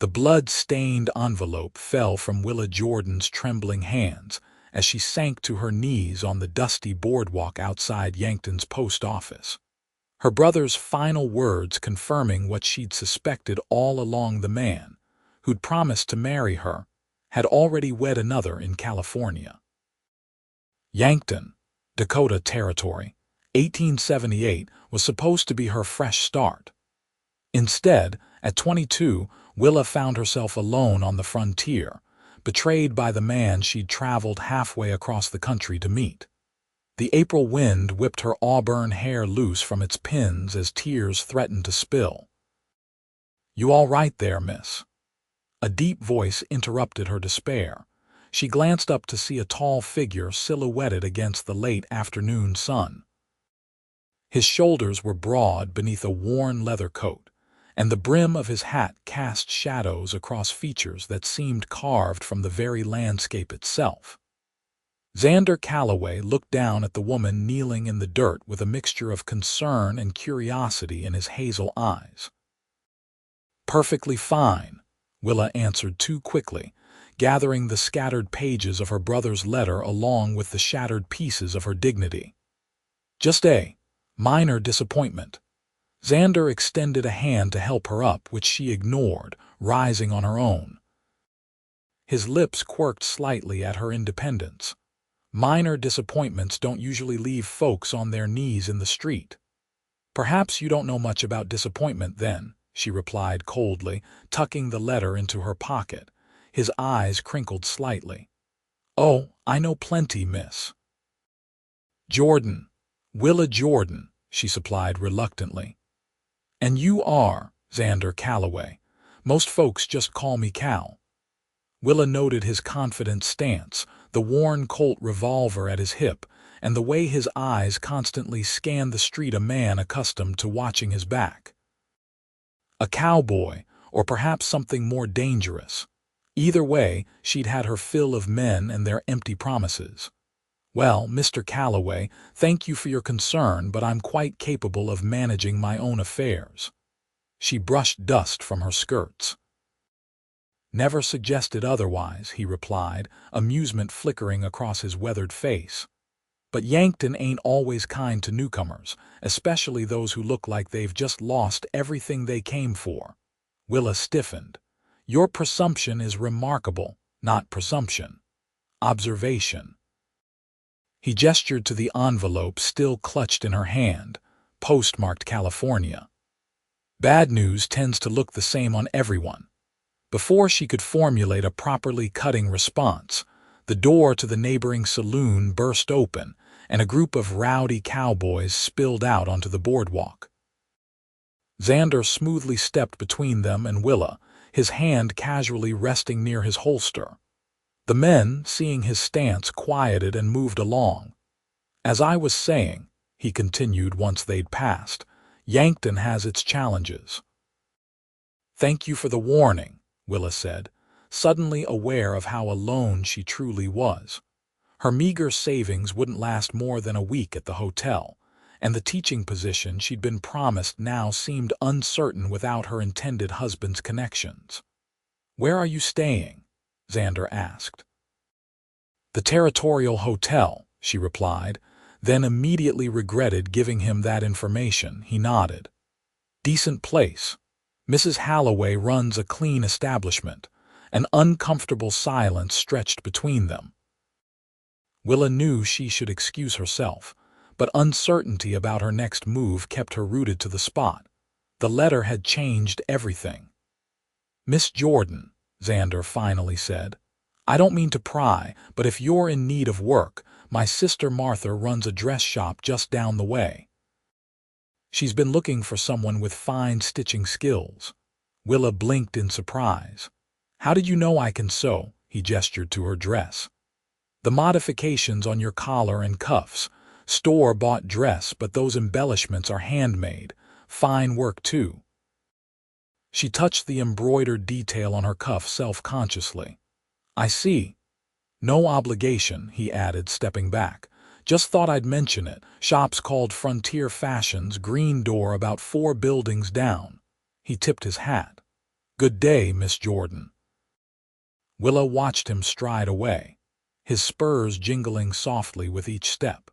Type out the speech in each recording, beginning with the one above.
The blood-stained envelope fell from Willa Jordan's trembling hands as she sank to her knees on the dusty boardwalk outside Yankton's post office. Her brother's final words confirming what she'd suspected all along: the man who'd promised to marry her had already wed another in California. Yankton, Dakota Territory, 1878, was supposed to be her fresh start. Instead, at 22, Willa found herself alone on the frontier, betrayed by the man she'd traveled halfway across the country to meet. The April wind whipped her auburn hair loose from its pins as tears threatened to spill. "You all right there, miss?" A deep voice interrupted her despair. She glanced up to see a tall figure silhouetted against the late afternoon sun. His shoulders were broad beneath a worn leather coat, and the brim of his hat cast shadows across features that seemed carved from the very landscape itself. Xander Calloway looked down at the woman kneeling in the dirt with a mixture of concern and curiosity in his hazel eyes. "Perfectly fine," Willa answered too quickly, gathering the scattered pages of her brother's letter along with the shattered pieces of her dignity. "Just a minor disappointment." Xander extended a hand to help her up, which she ignored, rising on her own. His lips quirked slightly at her independence. Minor disappointments don't usually leave folks on their knees in the street. "Perhaps you don't know much about disappointment then," she replied coldly, tucking the letter into her pocket. His eyes crinkled slightly. "Oh, I know plenty, miss." "Jordan. Willa Jordan," she supplied reluctantly. "And you are Xander Calloway. Most folks just call me Cal." Willa noted his confident stance, the worn Colt revolver at his hip, and the way his eyes constantly scanned the street, a man accustomed to watching his back. A cowboy, or perhaps something more dangerous. Either way, she'd had her fill of men and their empty promises. "Well, Mr. Calloway, thank you for your concern, but I'm quite capable of managing my own affairs." She brushed dust from her skirts. "Never suggested otherwise," he replied, amusement flickering across his weathered face. "But Yankton ain't always kind to newcomers, especially those who look like they've just lost everything they came for." Willa stiffened. "Your presumption is remarkable, not presumption. Observation." He gestured to the envelope still clutched in her hand, postmarked California. Bad news tends to look the same on everyone. Before she could formulate a properly cutting response, the door to the neighboring saloon burst open, and a group of rowdy cowboys spilled out onto the boardwalk. Xander smoothly stepped between them and Willa, his hand casually resting near his holster. The men, seeing his stance, quieted and moved along. "As I was saying," he continued once they'd passed, "Yankton has its challenges." "Thank you for the warning," Willa said, suddenly aware of how alone she truly was. Her meager savings wouldn't last more than a week at the hotel, and the teaching position she'd been promised now seemed uncertain without her intended husband's connections. "Where are you staying?" Xander asked. "The Territorial Hotel," she replied, then immediately regretted giving him that information. He nodded. "Decent place. Mrs. Calloway runs a clean establishment." An uncomfortable silence stretched between them. Willa knew she should excuse herself, but uncertainty about her next move kept her rooted to the spot. The letter had changed everything. "Miss Jordan," Xander finally said, "I don't mean to pry, but if you're in need of work, my sister Martha runs a dress shop just down the way. She's been looking for someone with fine stitching skills." Willa blinked in surprise. "How did you know I can sew?" He gestured to her dress. "The modifications on your collar and cuffs. Store-bought dress, but those embellishments are handmade. Fine work, too." She touched the embroidered detail on her cuff self-consciously. "I see. No obligation," he added, stepping back. "Just thought I'd mention it. Shop's called Frontier Fashions, green door about 4 buildings down." He tipped his hat. Good day, Miss Jordan. Willa watched him stride away, his spurs jingling softly with each step.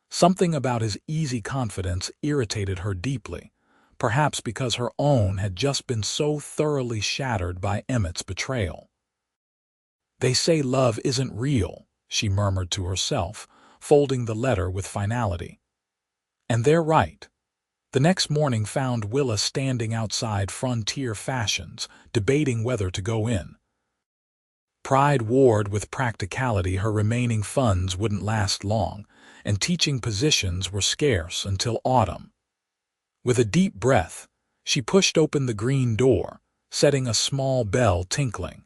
Something about his easy confidence irritated her deeply, perhaps because her own had just been so thoroughly shattered by Emmett's betrayal. They say love isn't real, she murmured to herself, folding the letter with finality. And they're right. The next morning found Willa standing outside Frontier Fashions, debating whether to go in. Pride warred with practicality. Her remaining funds wouldn't last long, and teaching positions were scarce until autumn. With a deep breath, she pushed open the green door, setting a small bell tinkling.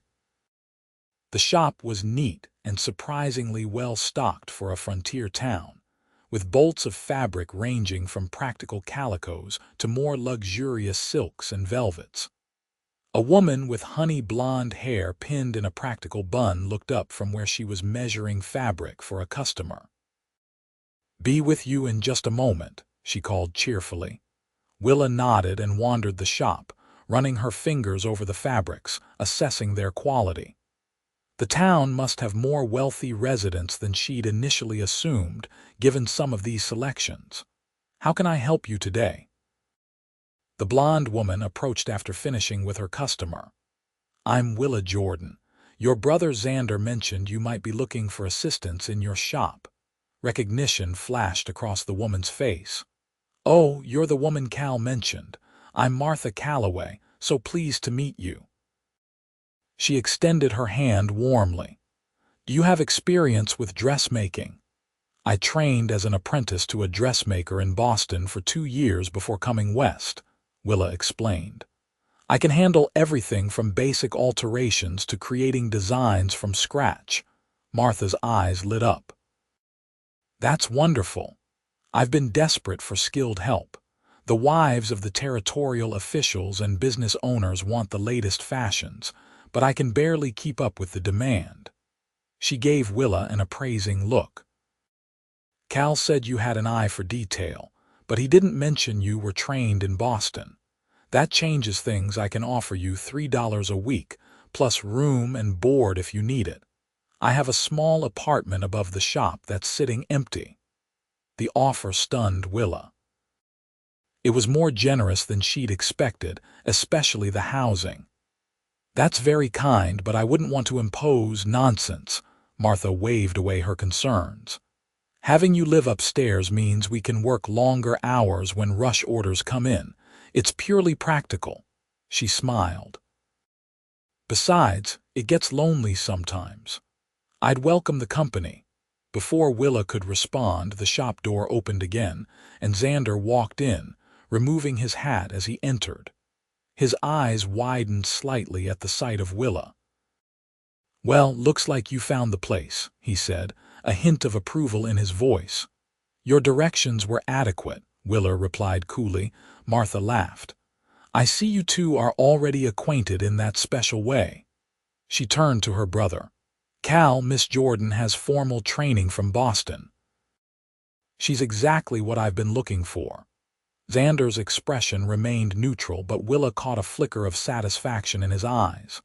The shop was neat and surprisingly well stocked for a frontier town, with bolts of fabric ranging from practical calicos to more luxurious silks and velvets. A woman with honey-blonde hair pinned in a practical bun looked up from where she was measuring fabric for a customer. "Be with you in just a moment," she called cheerfully. Willa nodded and wandered the shop, running her fingers over the fabrics, assessing their quality. The town must have more wealthy residents than she'd initially assumed, given some of these selections. "How can I help you today?" The blonde woman approached after finishing with her customer. "I'm Willa Jordan. Your brother Xander mentioned you might be looking for assistance in your shop." Recognition flashed across the woman's face. "Oh, you're the woman Cal mentioned. I'm Martha Calloway, so pleased to meet you." She extended her hand warmly. "Do you have experience with dressmaking?" "I trained as an apprentice to a dressmaker in Boston for 2 years before coming west," Willa explained. "I can handle everything from basic alterations to creating designs from scratch." Martha's eyes lit up. "That's wonderful. I've been desperate for skilled help. The wives of the territorial officials and business owners want the latest fashions, but I can barely keep up with the demand." She gave Willa an appraising look. "Cal said you had an eye for detail, but he didn't mention you were trained in Boston. That changes things. I can offer you $3 a week, plus room and board if you need it. I have a small apartment above the shop that's sitting empty." The offer stunned Willa. It was more generous than she'd expected, especially the housing. "That's very kind, but I wouldn't want to impose." "Nonsense." Martha waved away her concerns. "Having you live upstairs means we can work longer hours when rush orders come in. It's purely practical." She smiled. "Besides, it gets lonely sometimes. I'd welcome the company." Before Willa could respond, the shop door opened again, and Xander walked in, removing his hat as he entered. His eyes widened slightly at the sight of Willa. "Well, looks like you found the place," he said, a hint of approval in his voice. "Your directions were adequate," Willa replied coolly. Martha laughed. "I see you two are already acquainted in that special way." She turned to her brother. "Cal, Miss Jordan has formal training from Boston." "She's exactly what I've been looking for." Xander's expression remained neutral, but Willa caught a flicker of satisfaction in his eyes.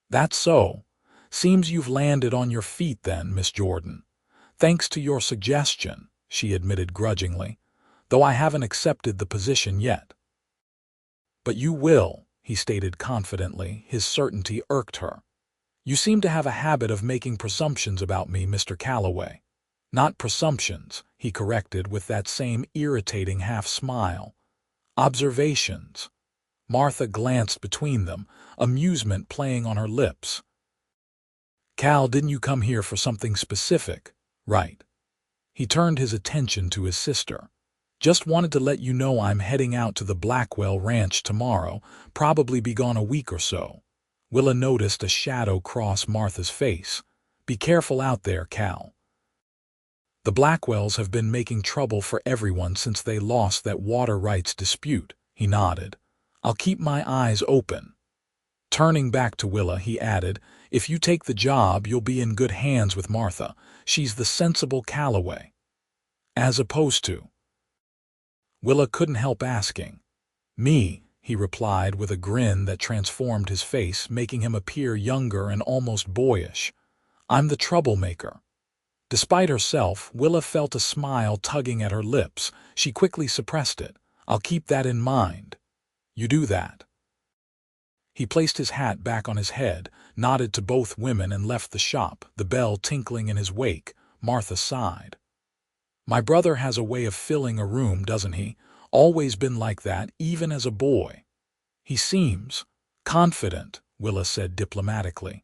"That's so. Seems you've landed on your feet then, Miss Jordan. Thanks to your suggestion," she admitted grudgingly, "though I haven't accepted the position yet." "But you will," he stated confidently. His certainty irked her. "You seem to have a habit of making presumptions about me, Mr. Calloway." "Not presumptions," he corrected with that same irritating half-smile. "Observations." Martha glanced between them, amusement playing on her lips. "Cal, didn't you come here for something specific, right?" He turned his attention to his sister. "Just wanted to let you know I'm heading out to the Blackwell Ranch tomorrow, probably be gone a week or so." Willa noticed a shadow cross Martha's face. "Be careful out there, Cal." "The Blackwells have been making trouble for everyone since they lost that water rights dispute," he nodded. "I'll keep my eyes open." Turning back to Willa, he added, "If you take the job, you'll be in good hands with Martha. She's the sensible Calloway." "As opposed to?" Willa couldn't help asking. "Me," he replied with a grin that transformed his face, making him appear younger and almost boyish. "I'm the troublemaker." Despite herself, Willa felt a smile tugging at her lips. She quickly suppressed it. "I'll keep that in mind." "You do that." He placed his hat back on his head, nodded to both women, and left the shop, the bell tinkling in his wake. Martha sighed. "My brother has a way of filling a room, doesn't he? Always been like that, even as a boy." "He seems confident," Willa said diplomatically.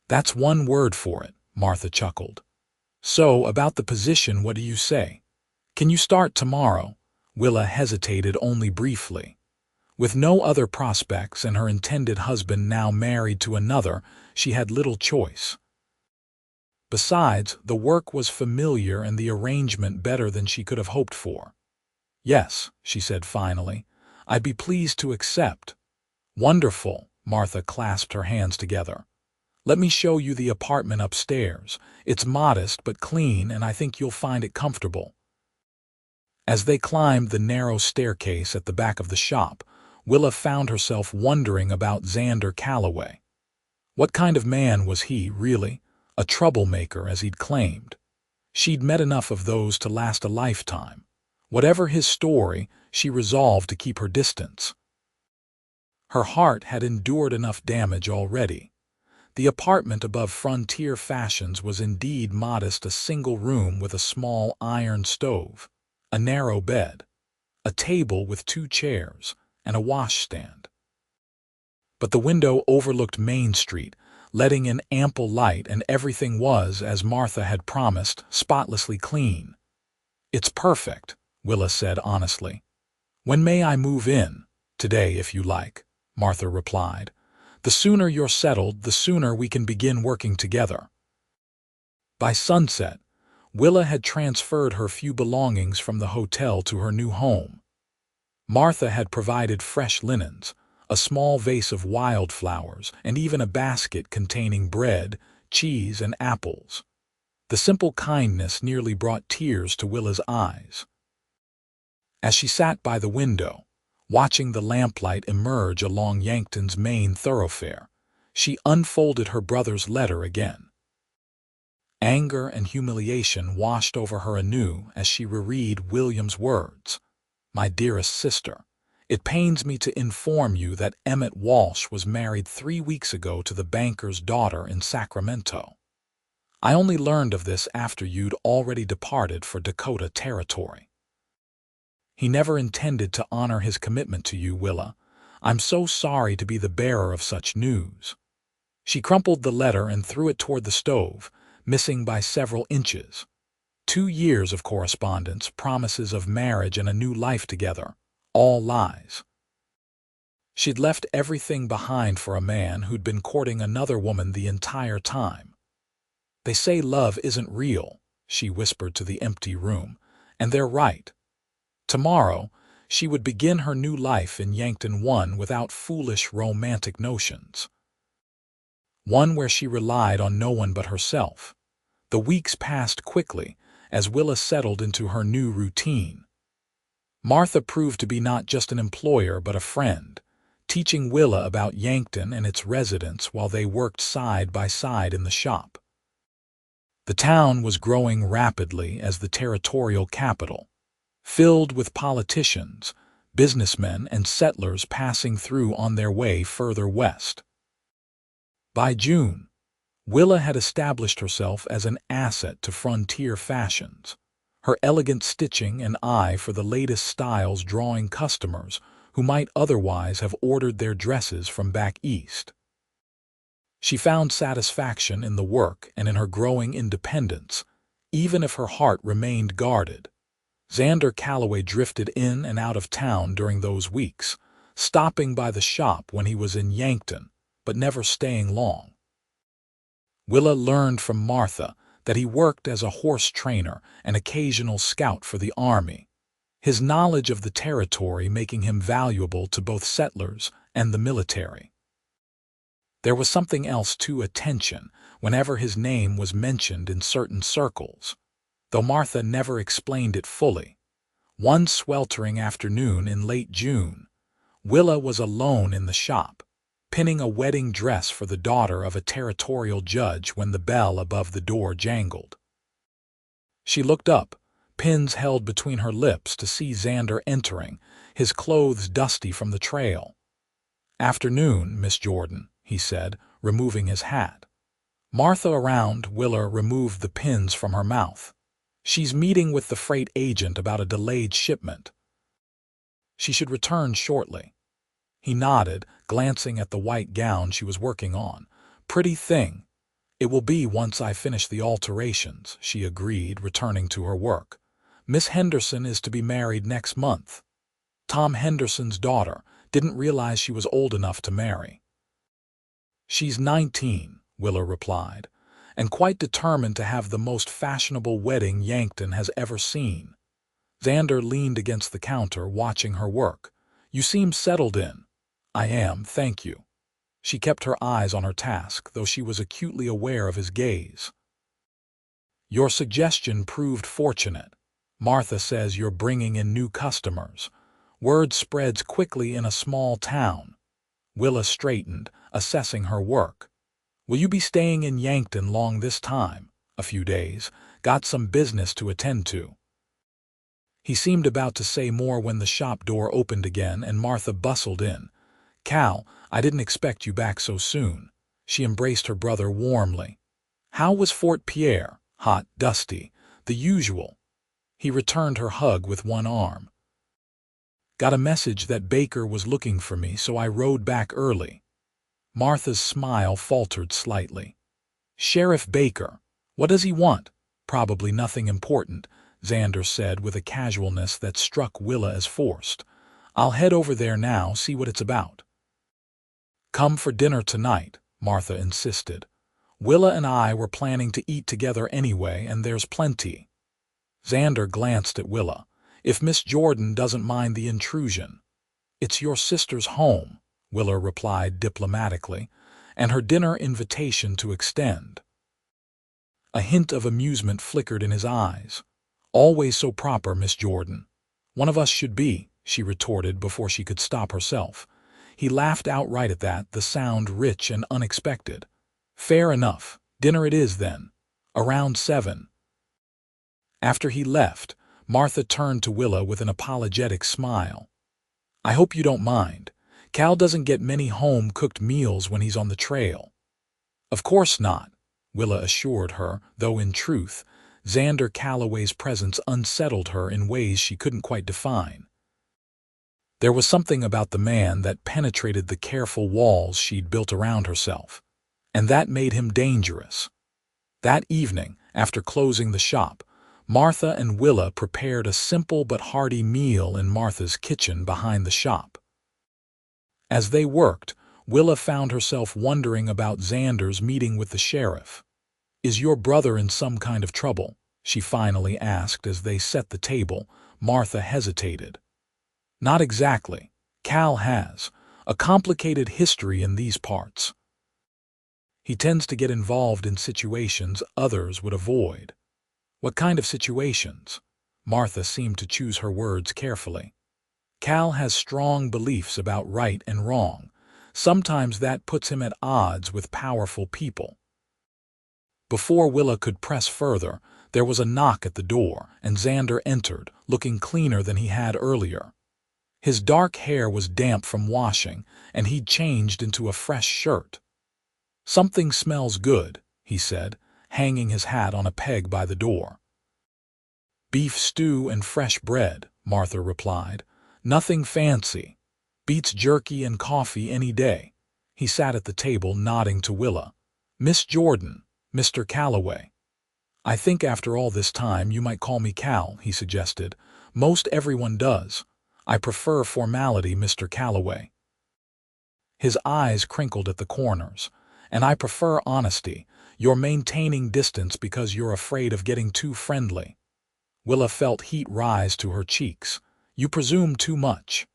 "That's one word for it," Martha chuckled. "So, about the position, what do you say? Can you start tomorrow?" Willa hesitated only briefly. With no other prospects and her intended husband now married to another, she had little choice. Besides, the work was familiar and the arrangement better than she could have hoped for. "Yes," she said finally. "I'd be pleased to accept." "Wonderful," Martha clasped her hands together. "Let me show you the apartment upstairs. It's modest but clean, and I think you'll find it comfortable." As they climbed the narrow staircase at the back of the shop, Willa found herself wondering about Xander Calloway. What kind of man was he, really? A troublemaker, as he'd claimed. She'd met enough of those to last a lifetime. Whatever his story, she resolved to keep her distance. Her heart had endured enough damage already. The apartment above Frontier Fashions was indeed modest, a single room with a small iron stove, a narrow bed, a table with 2 chairs, and a washstand. But the window overlooked Main Street, letting in ample light, and everything was, as Martha had promised, spotlessly clean. "It's perfect," Willa said honestly. "When may I move in?" "Today, if you like," Martha replied. "The sooner you're settled, the sooner we can begin working together." By sunset, Willa had transferred her few belongings from the hotel to her new home. Martha had provided fresh linens, a small vase of wildflowers, and even a basket containing bread, cheese, and apples. The simple kindness nearly brought tears to Willa's eyes. As she sat by the window, watching the lamplight emerge along Yankton's main thoroughfare, she unfolded her brother's letter again. Anger and humiliation washed over her anew as she reread William's words. "My dearest sister, it pains me to inform you that Emmett Walsh was married 3 weeks ago to the banker's daughter in Sacramento. I only learned of this after you'd already departed for Dakota Territory. He never intended to honor his commitment to you, Willa. I'm so sorry to be the bearer of such news." She crumpled the letter and threw it toward the stove, missing by several inches. 2 years of correspondence, promises of marriage and a new life together, all lies. She'd left everything behind for a man who'd been courting another woman the entire time. "They say love isn't real," she whispered to the empty room, "and they're right." Tomorrow, she would begin her new life in Yankton 1 without foolish romantic notions. One where she relied on no one but herself. The weeks passed quickly as Willa settled into her new routine. Martha proved to be not just an employer but a friend, teaching Willa about Yankton and its residents while they worked side by side in the shop. The town was growing rapidly as the territorial capital, filled with politicians, businessmen, and settlers passing through on their way further west. By June, Willa had established herself as an asset to Frontier Fashions, her elegant stitching and eye for the latest styles drawing customers who might otherwise have ordered their dresses from back east. She found satisfaction in the work and in her growing independence, even if her heart remained guarded. Xander Calloway drifted in and out of town during those weeks, stopping by the shop when he was in Yankton, but never staying long. Willa learned from Martha that he worked as a horse trainer and occasional scout for the army, his knowledge of the territory making him valuable to both settlers and the military. There was something else too: attention whenever his name was mentioned in certain circles, though Martha never explained it fully. One sweltering afternoon in late June, Willa was alone in the shop, pinning a wedding dress for the daughter of a territorial judge when the bell above the door jangled. She looked up, pins held between her lips, to see Xander entering, his clothes dusty from the trail. "Afternoon, Miss Jordan," he said, removing his hat. Martha around. Willa removed the pins from her mouth. "She's meeting with the freight agent about a delayed shipment. She should return shortly." He nodded, glancing at the white gown she was working on. "Pretty thing." "It will be once I finish the alterations," she agreed, returning to her work. "Miss Henderson is to be married next month. Tom Henderson's daughter. Didn't realize she was old enough to marry." "She's 19, Willa replied, "and quite determined to have the most fashionable wedding Yankton has ever seen." Xander leaned against the counter, watching her work. "You seem settled in." "I am, thank you." She kept her eyes on her task, though she was acutely aware of his gaze. "Your suggestion proved fortunate. Martha says you're bringing in new customers. Word spreads quickly in a small town." Willa straightened, assessing her work. "Will you be staying in Yankton long this time?" "A few days. Got some business to attend to." He seemed about to say more when the shop door opened again and Martha bustled in. "Cal, I didn't expect you back so soon." She embraced her brother warmly. "How was Fort Pierre?" "Hot, dusty, the usual." He returned her hug with one arm. "Got a message that Baker was looking for me, so I rode back early." Martha's smile faltered slightly. "Sheriff Baker. What does he want?" "Probably nothing important," Xander said with a casualness that struck Willa as forced. "I'll head over there now, see what it's about." "Come for dinner tonight," Martha insisted. "Willa and I were planning to eat together anyway, and there's plenty." Xander glanced at Willa. "If Miss Jordan doesn't mind the intrusion." "It's your sister's home," Willa replied diplomatically, "and her dinner invitation to extend." A hint of amusement flickered in his eyes. "Always so proper, Miss Jordan." "One of us should be," she retorted before she could stop herself. He laughed outright at that, the sound rich and unexpected. "Fair enough. Dinner it is then. Around 7. After he left, Martha turned to Willa with an apologetic smile. "I hope you don't mind. Cal doesn't get many home-cooked meals when he's on the trail." "Of course not," Willa assured her, though in truth, Xander Calloway's presence unsettled her in ways she couldn't quite define. There was something about the man that penetrated the careful walls she'd built around herself, and that made him dangerous. That evening, after closing the shop, Martha and Willa prepared a simple but hearty meal in Martha's kitchen behind the shop. As they worked, Willa found herself wondering about Xander's meeting with the sheriff. "Is your brother in some kind of trouble?" she finally asked as they set the table. Martha hesitated. "Not exactly. Cal has a complicated history in these parts. He tends to get involved in situations others would avoid." "What kind of situations?" Martha seemed to choose her words carefully. "Cal has strong beliefs about right and wrong. Sometimes that puts him at odds with powerful people." Before Willa could press further, there was a knock at the door, and Xander entered, looking cleaner than he had earlier. His dark hair was damp from washing, and he'd changed into a fresh shirt. "Something smells good," he said, hanging his hat on a peg by the door. "Beef stew and fresh bread," Martha replied. "Nothing fancy. Beats jerky and coffee any day." He sat at the table, nodding to Willa. "Miss Jordan, Mr. Calloway." "I think after all this time you might call me Cal," he suggested. "Most everyone does. I prefer formality, Mr. Calloway." His eyes crinkled at the corners. "And I prefer honesty. You're maintaining distance because you're afraid of getting too friendly." Willa felt heat rise to her cheeks. "You presume too much."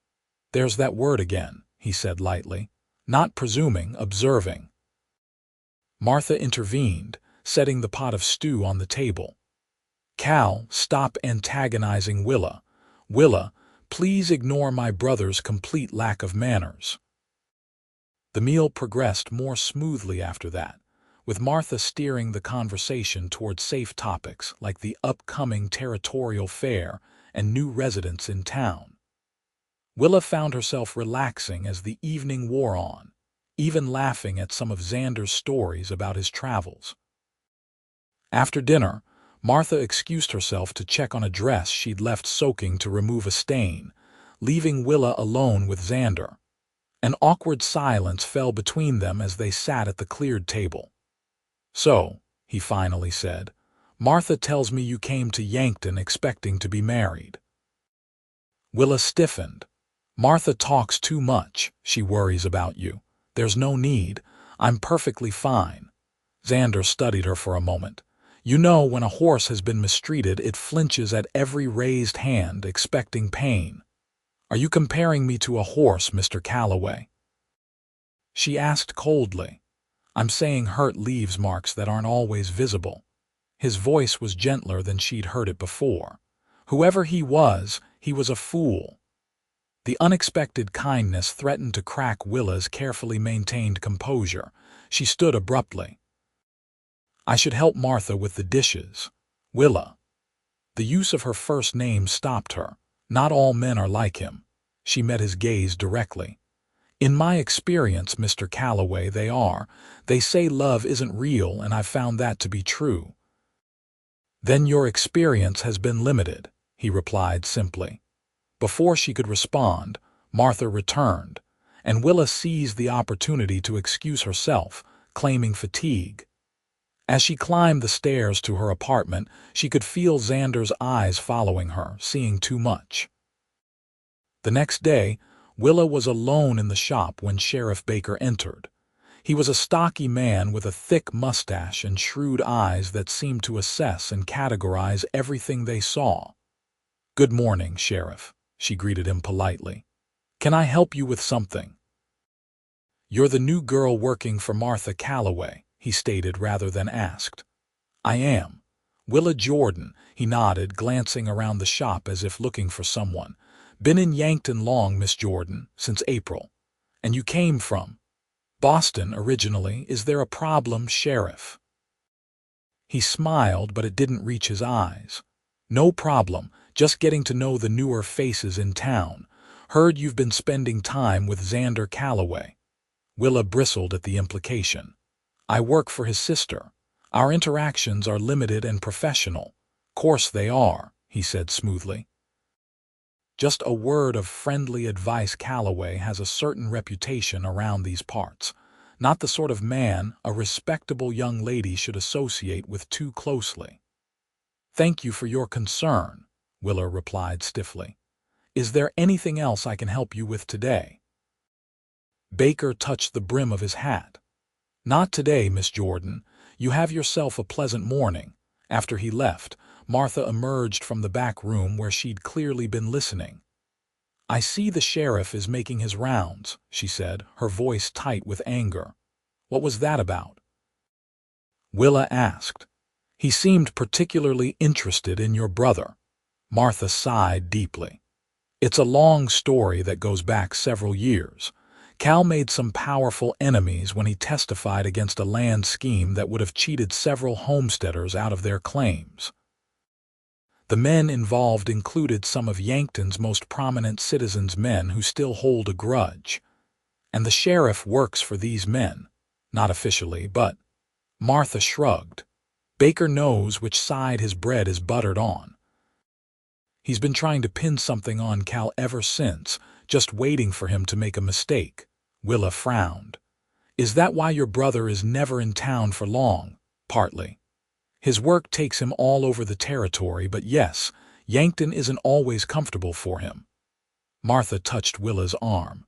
"There's that word again," he said lightly. "Not presuming, observing." Martha intervened, setting the pot of stew on the table. "Cal, stop antagonizing Willa. Willa, Please ignore my brother's complete lack of manners." The meal progressed more smoothly after that, with Martha steering the conversation toward safe topics like the upcoming territorial fair and new residents in town. Willa found herself relaxing as the evening wore on, even laughing at some of Xander's stories about his travels. After dinner, Martha excused herself to check on a dress she'd left soaking to remove a stain, leaving Willa alone with Xander. An awkward silence fell between them as they sat at the cleared table. "So," he finally said, "Martha tells me you came to Yankton expecting to be married." Willa stiffened. "Martha talks too much. She worries about you. There's no need. I'm perfectly fine." Xander studied her for a moment. "You know, when a horse has been mistreated, it flinches at every raised hand, expecting pain. Are you comparing me to a horse, Mr. Calloway?" She asked coldly. "I'm saying hurt leaves marks that aren't always visible." His voice was gentler than she'd heard it before. Whoever he was a fool. The unexpected kindness threatened to crack Willa's carefully maintained composure. She stood abruptly. "I should help Martha with the dishes." "Willa." The use of her first name stopped her. "Not all men are like him." She met his gaze directly. "In my experience, Mr. Calloway, they are. They say love isn't real, and I've found that to be true." "Then your experience has been limited," he replied simply. Before she could respond, Martha returned, and Willa seized the opportunity to excuse herself, claiming fatigue. As she climbed the stairs to her apartment, she could feel Xander's eyes following her, seeing too much. The next day, Willa was alone in the shop when Sheriff Baker entered. He was a stocky man with a thick mustache and shrewd eyes that seemed to assess and categorize everything they saw. "Good morning, Sheriff," she greeted him politely. "Can I help you with something?" "You're the new girl working for Martha Calloway," he stated rather than asked. "I am. Willa Jordan," he nodded, glancing around the shop as if looking for someone. "Been in Yankton long, Miss Jordan, since April. And you came from Boston originally. Is there a problem, Sheriff?" He smiled, but it didn't reach his eyes. "No problem, just getting to know the newer faces in town. Heard you've been spending time with Xander Calloway." Willa bristled at the implication. "I work for his sister. Our interactions are limited and professional." "Course they are," he said smoothly. "Just a word of friendly advice. Calloway has a certain reputation around these parts. Not the sort of man a respectable young lady should associate with too closely." "Thank you for your concern," Willa replied stiffly. "Is there anything else I can help you with today?" Baker touched the brim of his hat. "Not today, Miss Jordan. You have yourself a pleasant morning." After he left, Martha emerged from the back room where she'd clearly been listening. "I see the sheriff is making his rounds," she said, her voice tight with anger. "What was that about?" Willa asked. "He seemed particularly interested in your brother." Martha sighed deeply. "It's a long story that goes back several years. Cal made some powerful enemies when he testified against a land scheme that would have cheated several homesteaders out of their claims. The men involved included some of Yankton's most prominent citizens' men who still hold a grudge. And the sheriff works for these men. Not officially, but—" Martha shrugged. "Baker knows which side his bread is buttered on. He's been trying to pin something on Cal ever since, just waiting for him to make a mistake." Willa frowned. "Is that why your brother is never in town for long?" "Partly. His work takes him all over the territory, but yes, Yankton isn't always comfortable for him." Martha touched Willa's arm.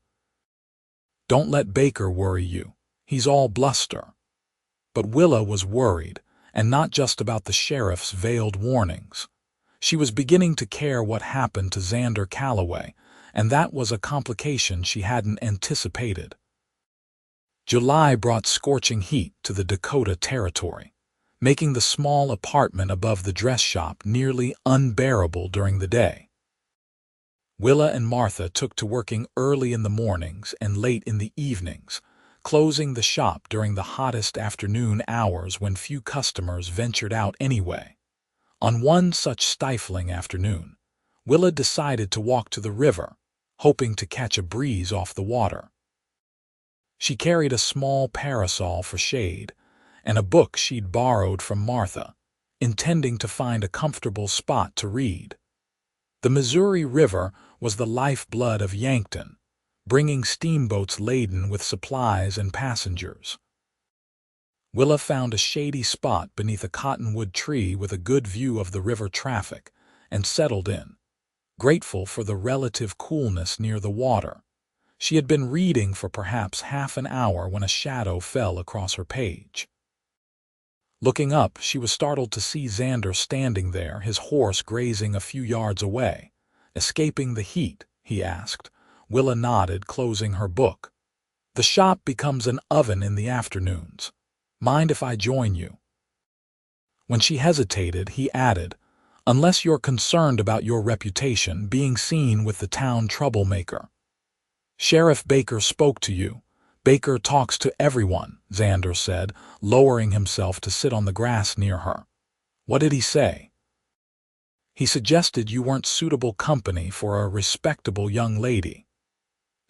"Don't let Baker worry you. He's all bluster." But Willa was worried, and not just about the sheriff's veiled warnings. She was beginning to care what happened to Xander Calloway, and that was a complication she hadn't anticipated. July brought scorching heat to the Dakota Territory, making the small apartment above the dress shop nearly unbearable during the day. Willa and Martha took to working early in the mornings and late in the evenings, closing the shop during the hottest afternoon hours when few customers ventured out anyway. On one such stifling afternoon, Willa decided to walk to the river, hoping to catch a breeze off the water. She carried a small parasol for shade and a book she'd borrowed from Martha, intending to find a comfortable spot to read. The Missouri River was the lifeblood of Yankton, bringing steamboats laden with supplies and passengers. Willa found a shady spot beneath a cottonwood tree with a good view of the river traffic and settled in, grateful for the relative coolness near the water. She had been reading for perhaps half an hour when a shadow fell across her page. Looking up, she was startled to see Xander standing there, his horse grazing a few yards away. "Escaping the heat?" he asked. Willa nodded, closing her book. "The shop becomes an oven in the afternoons. Mind if I join you?" When she hesitated, he added, "Unless you're concerned about your reputation being seen with the town troublemaker." "Sheriff Baker spoke to you." "Baker talks to everyone," Xander said, lowering himself to sit on the grass near her. "What did he say?" "He suggested you weren't suitable company for a respectable young lady."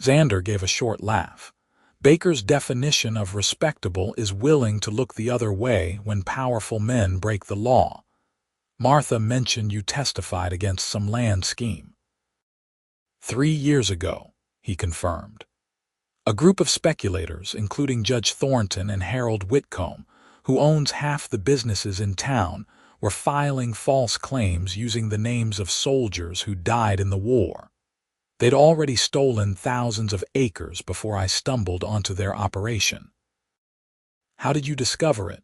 Xander gave a short laugh. "Baker's definition of respectable is willing to look the other way when powerful men break the law. Martha mentioned you testified against some land scheme." 3 years ago, he confirmed. "A group of speculators, including Judge Thornton and Harold Whitcomb, who owns half the businesses in town, were filing false claims using the names of soldiers who died in the war. They'd already stolen thousands of acres before I stumbled onto their operation." "How did you discover it?"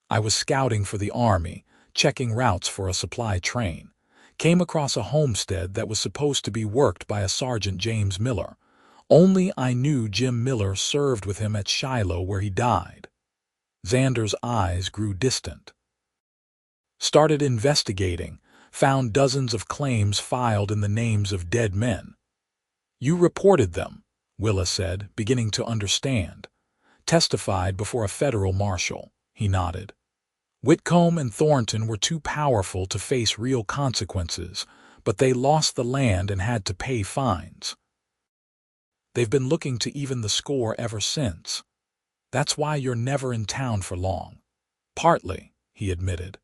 "I was scouting for the Army, checking routes for a supply train. Came across a homestead that was supposed to be worked by a Sergeant James Miller. Only I knew Jim Miller served with him at Shiloh where he died." Xander's eyes grew distant. "Started investigating, found dozens of claims filed in the names of dead men." "You reported them," Willa said, beginning to understand. "Testified before a federal marshal," he nodded. "Whitcomb and Thornton were too powerful to face real consequences, but they lost the land and had to pay fines. They've been looking to even the score ever since. That's why you're never in town for long." "Partly," he admitted,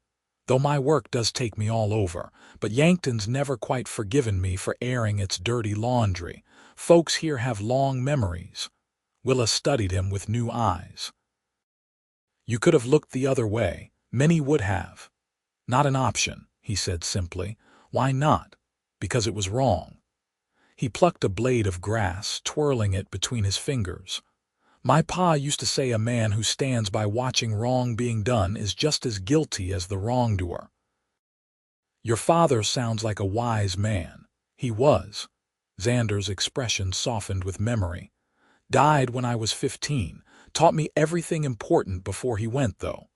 "though my work does take me all over, but Yankton's never quite forgiven me for airing its dirty laundry. Folks here have long memories." Willa studied him with new eyes. "You could have looked the other way. Many would have." "Not an option," he said simply. "Why not?" "Because it was wrong." He plucked a blade of grass, twirling it between his fingers. "My pa used to say a man who stands by watching wrong being done is just as guilty as the wrongdoer." "Your father sounds like a wise man." "He was." Xander's expression softened with memory. "Died when I was 15. Taught me everything important before he went, though."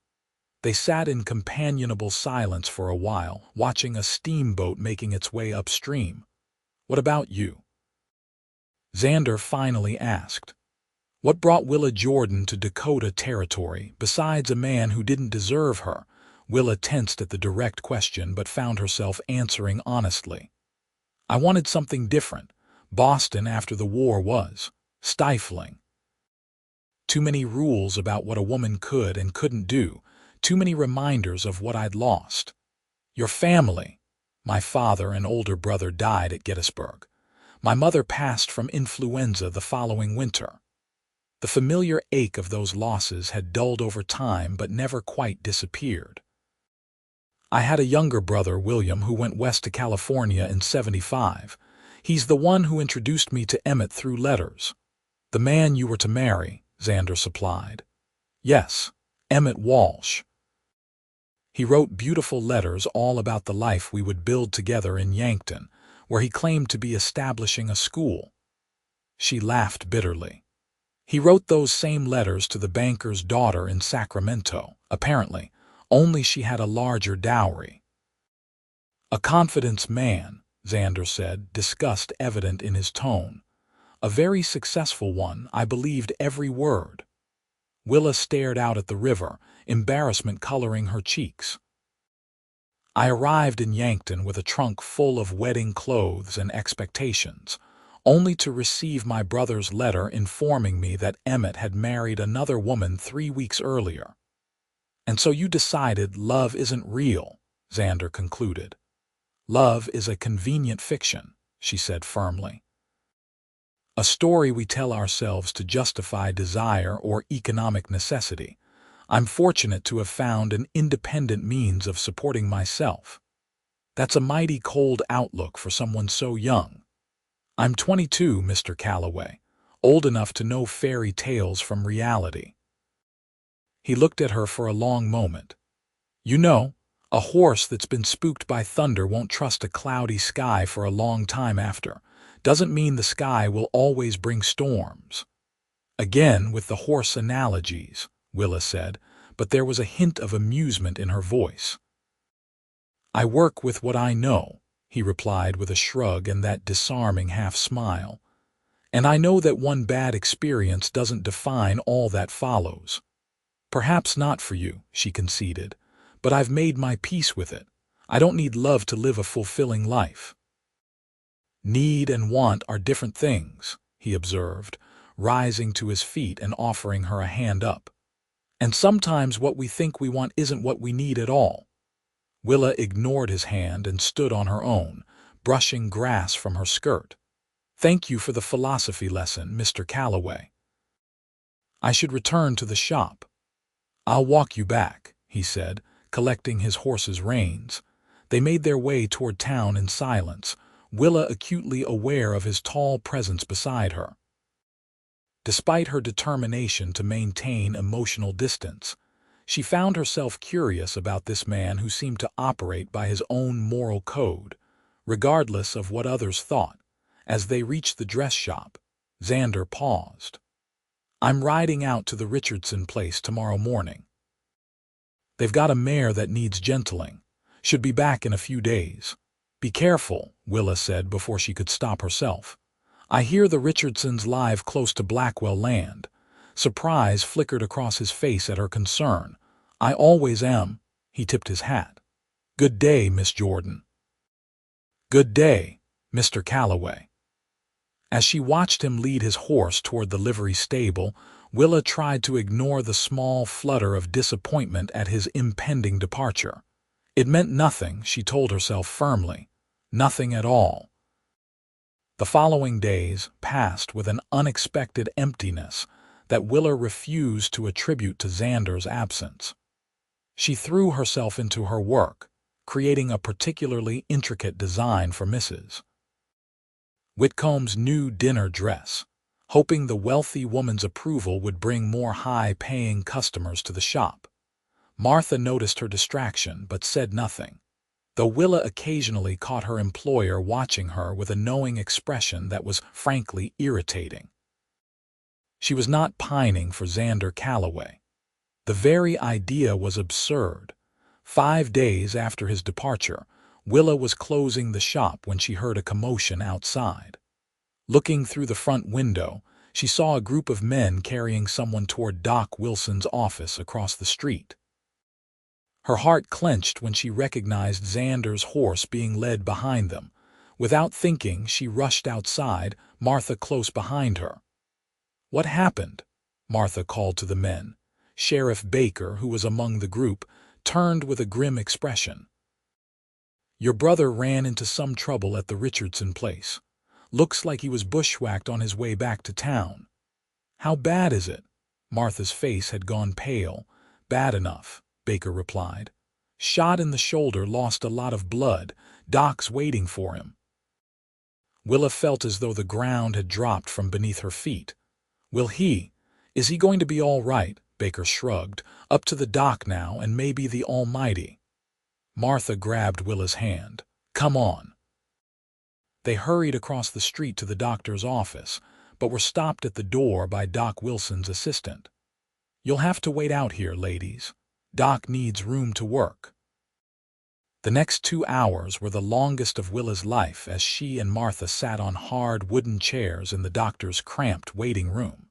They sat in companionable silence for a while, watching a steamboat making its way upstream. "What about you?" Xander finally asked. "What brought Willa Jordan to Dakota Territory, besides a man who didn't deserve her?" Willa tensed at the direct question but found herself answering honestly. "I wanted something different. Boston after the war was stifling. Too many rules about what a woman could and couldn't do, too many reminders of what I'd lost. Your family." "My father and older brother died at Gettysburg. My mother passed from influenza the following winter." The familiar ache of those losses had dulled over time but never quite disappeared. "I had a younger brother, William, who went west to California in '75. He's the one who introduced me to Emmett through letters." "The man you were to marry," Xander supplied. "Yes, Emmett Walsh. He wrote beautiful letters all about the life we would build together in Yankton, where he claimed to be establishing a school." She laughed bitterly. "He wrote those same letters to the banker's daughter in Sacramento, apparently, only she had a larger dowry." "A confidence man," Xander said, disgust evident in his tone. A very successful one, I believed every word. Willa stared out at the river, embarrassment coloring her cheeks. I arrived in Yankton with a trunk full of wedding clothes and expectations, only to receive my brother's letter informing me that Emmett had married another woman 3 weeks earlier. And so you decided love isn't real, Xander concluded. Love is a convenient fiction, she said firmly. A story we tell ourselves to justify desire or economic necessity. I'm fortunate to have found an independent means of supporting myself. That's a mighty cold outlook for someone so young. I'm 22, Mr. Calloway, old enough to know fairy tales from reality. He looked at her for a long moment. You know, a horse that's been spooked by thunder won't trust a cloudy sky for a long time after. Doesn't mean the sky will always bring storms. Again with the horse analogies, Willa said, but there was a hint of amusement in her voice. I work with what I know, he replied with a shrug and that disarming half-smile. And I know that one bad experience doesn't define all that follows. Perhaps not for you, she conceded, but I've made my peace with it. I don't need love to live a fulfilling life. Need and want are different things, he observed, rising to his feet and offering her a hand up. And sometimes what we think we want isn't what we need at all. Willa ignored his hand and stood on her own, brushing grass from her skirt. Thank you for the philosophy lesson, Mr. Calloway. I should return to the shop. I'll walk you back, he said, collecting his horse's reins. They made their way toward town in silence, Willa acutely aware of his tall presence beside her. Despite her determination to maintain emotional distance, she found herself curious about this man who seemed to operate by his own moral code, regardless of what others thought. As they reached the dress shop, Xander paused. I'm riding out to the Richardson place tomorrow morning. They've got a mare that needs gentling. Should be back in a few days. Be careful, Willa said before she could stop herself. I hear the Richardsons live close to Blackwell Land. Surprise flickered across his face at her concern. I always am. He tipped his hat. Good day, Miss Jordan. Good day, Mr. Calloway. As she watched him lead his horse toward the livery stable, Willa tried to ignore the small flutter of disappointment at his impending departure. It meant nothing, she told herself firmly. Nothing at all. The following days passed with an unexpected emptiness that Willa refused to attribute to Xander's absence. She threw herself into her work, creating a particularly intricate design for Mrs. Whitcomb's new dinner dress, hoping the wealthy woman's approval would bring more high-paying customers to the shop. Martha noticed her distraction but said nothing, though Willa occasionally caught her employer watching her with a knowing expression that was frankly irritating. She was not pining for Xander Calloway. The very idea was absurd. 5 days after his departure, Willa was closing the shop when she heard a commotion outside. Looking through the front window, she saw a group of men carrying someone toward Doc Wilson's office across the street. Her heart clenched when she recognized Xander's horse being led behind them. Without thinking, she rushed outside, Martha close behind her. What happened? Martha called to the men. Sheriff Baker, who was among the group, turned with a grim expression. Your brother ran into some trouble at the Richardson place. Looks like he was bushwhacked on his way back to town. How bad is it? Martha's face had gone pale. Bad enough, Baker replied. Shot in the shoulder, lost a lot of blood. Doc's waiting for him. Willa felt as though the ground had dropped from beneath her feet. Is he going to be all right? Baker shrugged. Up to the doc now and maybe the Almighty. Martha grabbed Willa's hand. Come on. They hurried across the street to the doctor's office, but were stopped at the door by Doc Wilson's assistant. You'll have to wait out here, ladies. Doc needs room to work. The next 2 hours were the longest of Willa's life as she and Martha sat on hard wooden chairs in the doctor's cramped waiting room.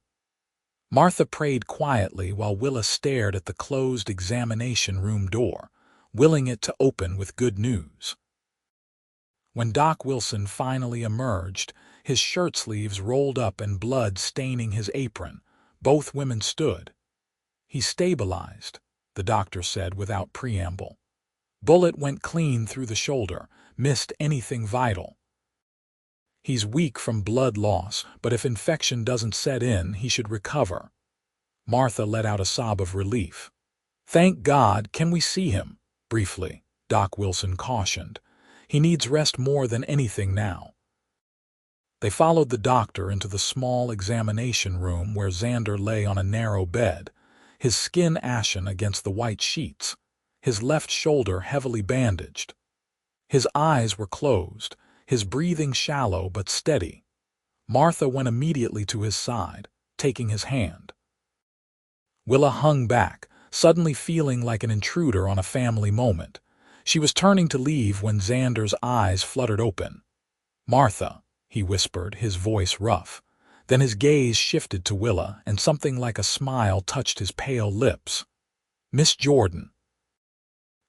Martha prayed quietly while Willa stared at the closed examination room door, willing it to open with good news. When Doc Wilson finally emerged, his shirt sleeves rolled up and blood staining his apron, both women stood. "He's stabilized," the doctor said without preamble. "Bullet went clean through the shoulder, missed anything vital. He's weak from blood loss, but if infection doesn't set in, he should recover." Martha let out a sob of relief. "Thank God, can we see him?" Briefly, Doc Wilson cautioned. "He needs rest more than anything now." They followed the doctor into the small examination room where Xander lay on a narrow bed, his skin ashen against the white sheets, his left shoulder heavily bandaged. His eyes were closed, his breathing shallow but steady. Martha went immediately to his side, taking his hand. Willa hung back, suddenly feeling like an intruder on a family moment. She was turning to leave when Xander's eyes fluttered open. "Martha," he whispered, his voice rough. Then his gaze shifted to Willa, and something like a smile touched his pale lips. "Miss Jordan."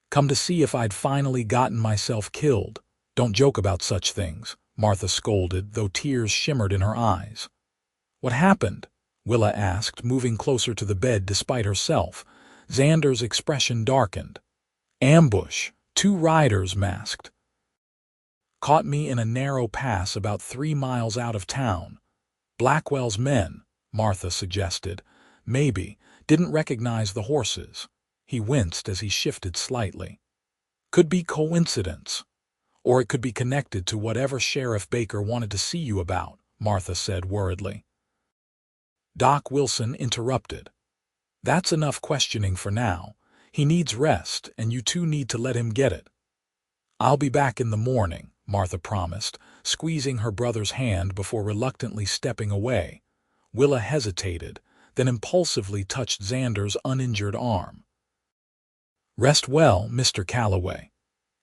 "Come to see if I'd finally gotten myself killed. Don't joke about such things," Martha scolded, though tears shimmered in her eyes. "What happened?" Willa asked, moving closer to the bed despite herself. Xander's expression darkened. "Ambush. 2 riders masked. Caught me in a narrow pass about 3 miles out of town. Blackwell's men," Martha suggested. "Maybe. Didn't recognize the horses." He winced as he shifted slightly. "Could be coincidence. Or it could be connected to whatever Sheriff Baker wanted to see you about," Martha said worriedly. Doc Wilson interrupted. "That's enough questioning for now. He needs rest, and you two need to let him get it." "I'll be back in the morning," Martha promised, squeezing her brother's hand before reluctantly stepping away. Willa hesitated, then impulsively touched Xander's uninjured arm. "Rest well, Mr. Calloway."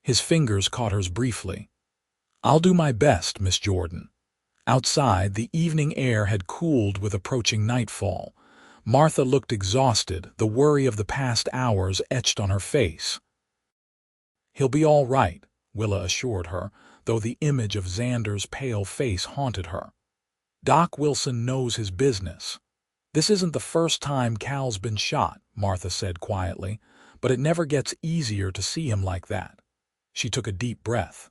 His fingers caught hers briefly. "I'll do my best, Miss Jordan." Outside, the evening air had cooled with approaching nightfall. Martha looked exhausted, the worry of the past hours etched on her face. "He'll be all right," Willa assured her, though the image of Xander's pale face haunted her. "Doc Wilson knows his business." "This isn't the first time Cal's been shot," Martha said quietly, "but it never gets easier to see him like that." She took a deep breath.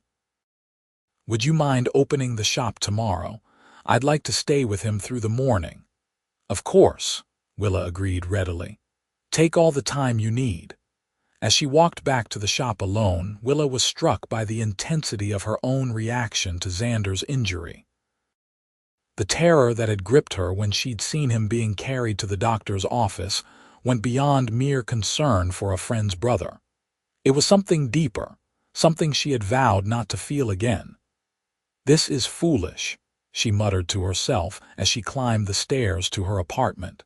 "Would you mind opening the shop tomorrow? I'd like to stay with him through the morning." "Of course," Willa agreed readily. "Take all the time you need." As she walked back to the shop alone, Willa was struck by the intensity of her own reaction to Xander's injury. The terror that had gripped her when she'd seen him being carried to the doctor's office went beyond mere concern for a friend's brother. It was something deeper, something she had vowed not to feel again. "This is foolish," she muttered to herself as she climbed the stairs to her apartment.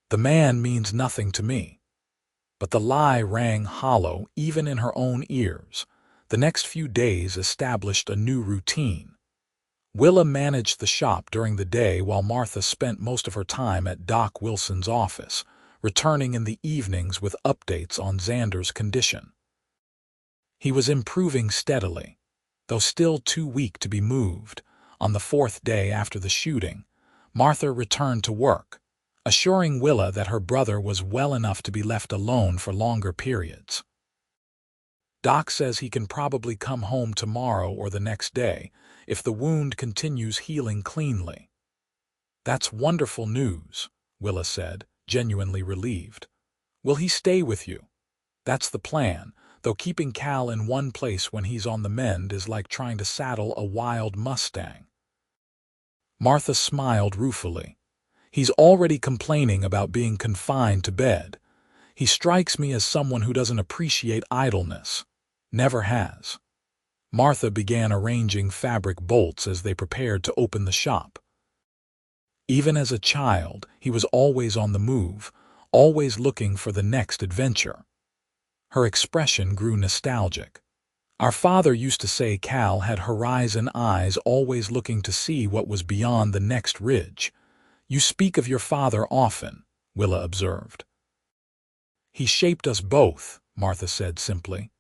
"The man means nothing to me." But the lie rang hollow even in her own ears. The next few days established a new routine. Willa managed the shop during the day while Martha spent most of her time at Doc Wilson's office, returning in the evenings with updates on Xander's condition. He was improving steadily, though still too weak to be moved. On the 4th day after the shooting, Martha returned to work, assuring Willa that her brother was well enough to be left alone for longer periods. "Doc says he can probably come home tomorrow or the next day if the wound continues healing cleanly." "That's wonderful news," Willa said, genuinely relieved. "Will he stay with you?" "That's the plan, though keeping Cal in one place when he's on the mend is like trying to saddle a wild Mustang." Martha smiled ruefully. "He's already complaining about being confined to bed. He strikes me as someone who doesn't appreciate idleness. Never has." Martha began arranging fabric bolts as they prepared to open the shop. Even as a child, he was always on the move, always looking for the next adventure. Her expression grew nostalgic. Our father used to say Cal had horizon eyes, always looking to see what was beyond the next ridge. You speak of your father often, Willa observed. He shaped us both, Martha said simply.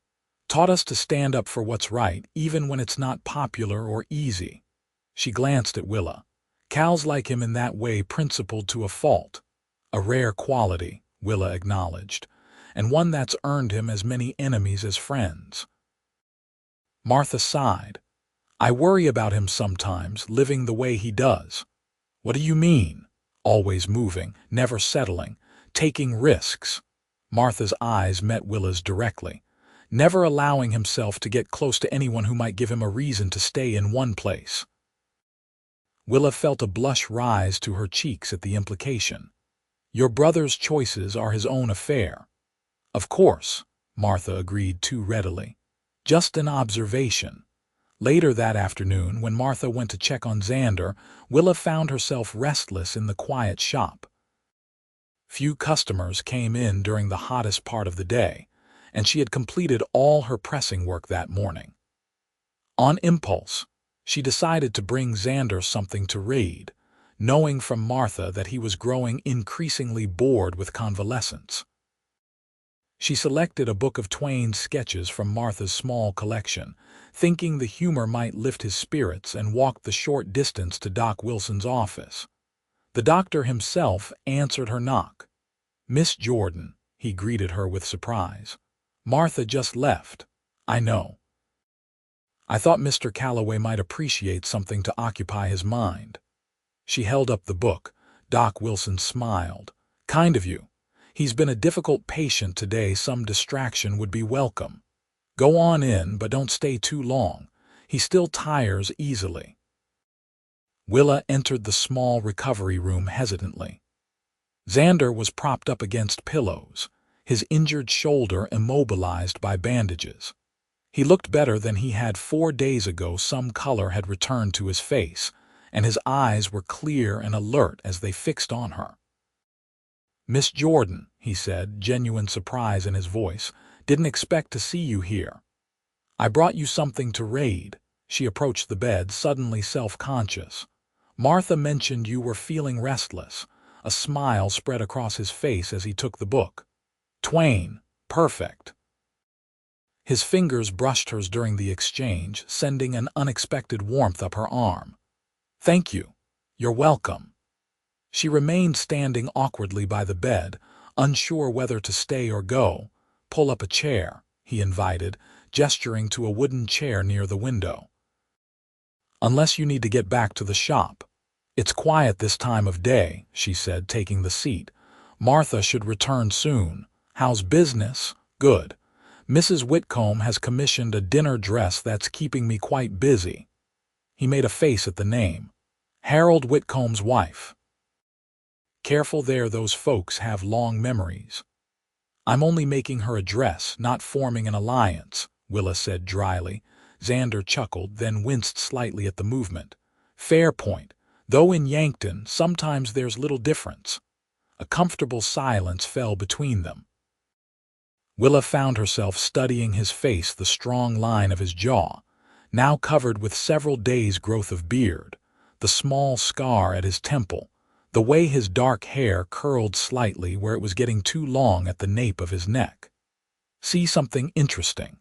Taught us to stand up for what's right, even when it's not popular or easy. She glanced at Willa. Cal's like him in that way, principled to a fault. A rare quality, Willa acknowledged, and one that's earned him as many enemies as friends. Martha sighed. I worry about him sometimes, living the way he does. What do you mean? Always moving, never settling, taking risks. Martha's eyes met Willa's directly, never allowing himself to get close to anyone who might give him a reason to stay in one place. Willa felt a blush rise to her cheeks at the implication. Your brother's choices are his own affair. Of course, Martha agreed too readily. Just an observation. Later that afternoon, when Martha went to check on Xander, Willa found herself restless in the quiet shop. Few customers came in during the hottest part of the day, and she had completed all her pressing work that morning. On impulse, she decided to bring Xander something to read, knowing from Martha that he was growing increasingly bored with convalescence. She selected a book of Twain's sketches from Martha's small collection, thinking the humor might lift his spirits, and walked the short distance to Doc Wilson's office. The doctor himself answered her knock. Miss Jordan, he greeted her with surprise. Martha just left. I know. I thought Mr. Calloway might appreciate something to occupy his mind. She held up the book. Doc Wilson smiled. Kind of you. He's been a difficult patient today. Some distraction would be welcome. Go on in, but don't stay too long. He still tires easily. Willa entered the small recovery room hesitantly. Xander was propped up against pillows, his injured shoulder immobilized by bandages. He looked better than he had 4 days ago. Some color had returned to his face, and his eyes were clear and alert as they fixed on her. Miss Jordan, he said, genuine surprise in his voice, didn't expect to see you here. I brought you something to read. She approached the bed, suddenly self-conscious. Martha mentioned you were feeling restless. A smile spread across his face as he took the book. Twain, perfect. His fingers brushed hers during the exchange, sending an unexpected warmth up her arm. Thank you. You're welcome. She remained standing awkwardly by the bed, unsure whether to stay or go. Pull up a chair, he invited, gesturing to a wooden chair near the window. Unless you need to get back to the shop. It's quiet this time of day, she said, taking the seat. Martha should return soon. How's business? Good. Mrs. Whitcomb has commissioned a dinner dress that's keeping me quite busy. He made a face at the name. Harold Whitcomb's wife. Careful there, those folks have long memories. I'm only making her a dress, not forming an alliance, Willa said dryly. Xander chuckled, then winced slightly at the movement. Fair point, though in Yankton sometimes there's little difference. A comfortable silence fell between them. Willa found herself studying his face, the strong line of his jaw, now covered with several days' growth of beard, the small scar at his temple, the way his dark hair curled slightly where it was getting too long at the nape of his neck. See something interesting?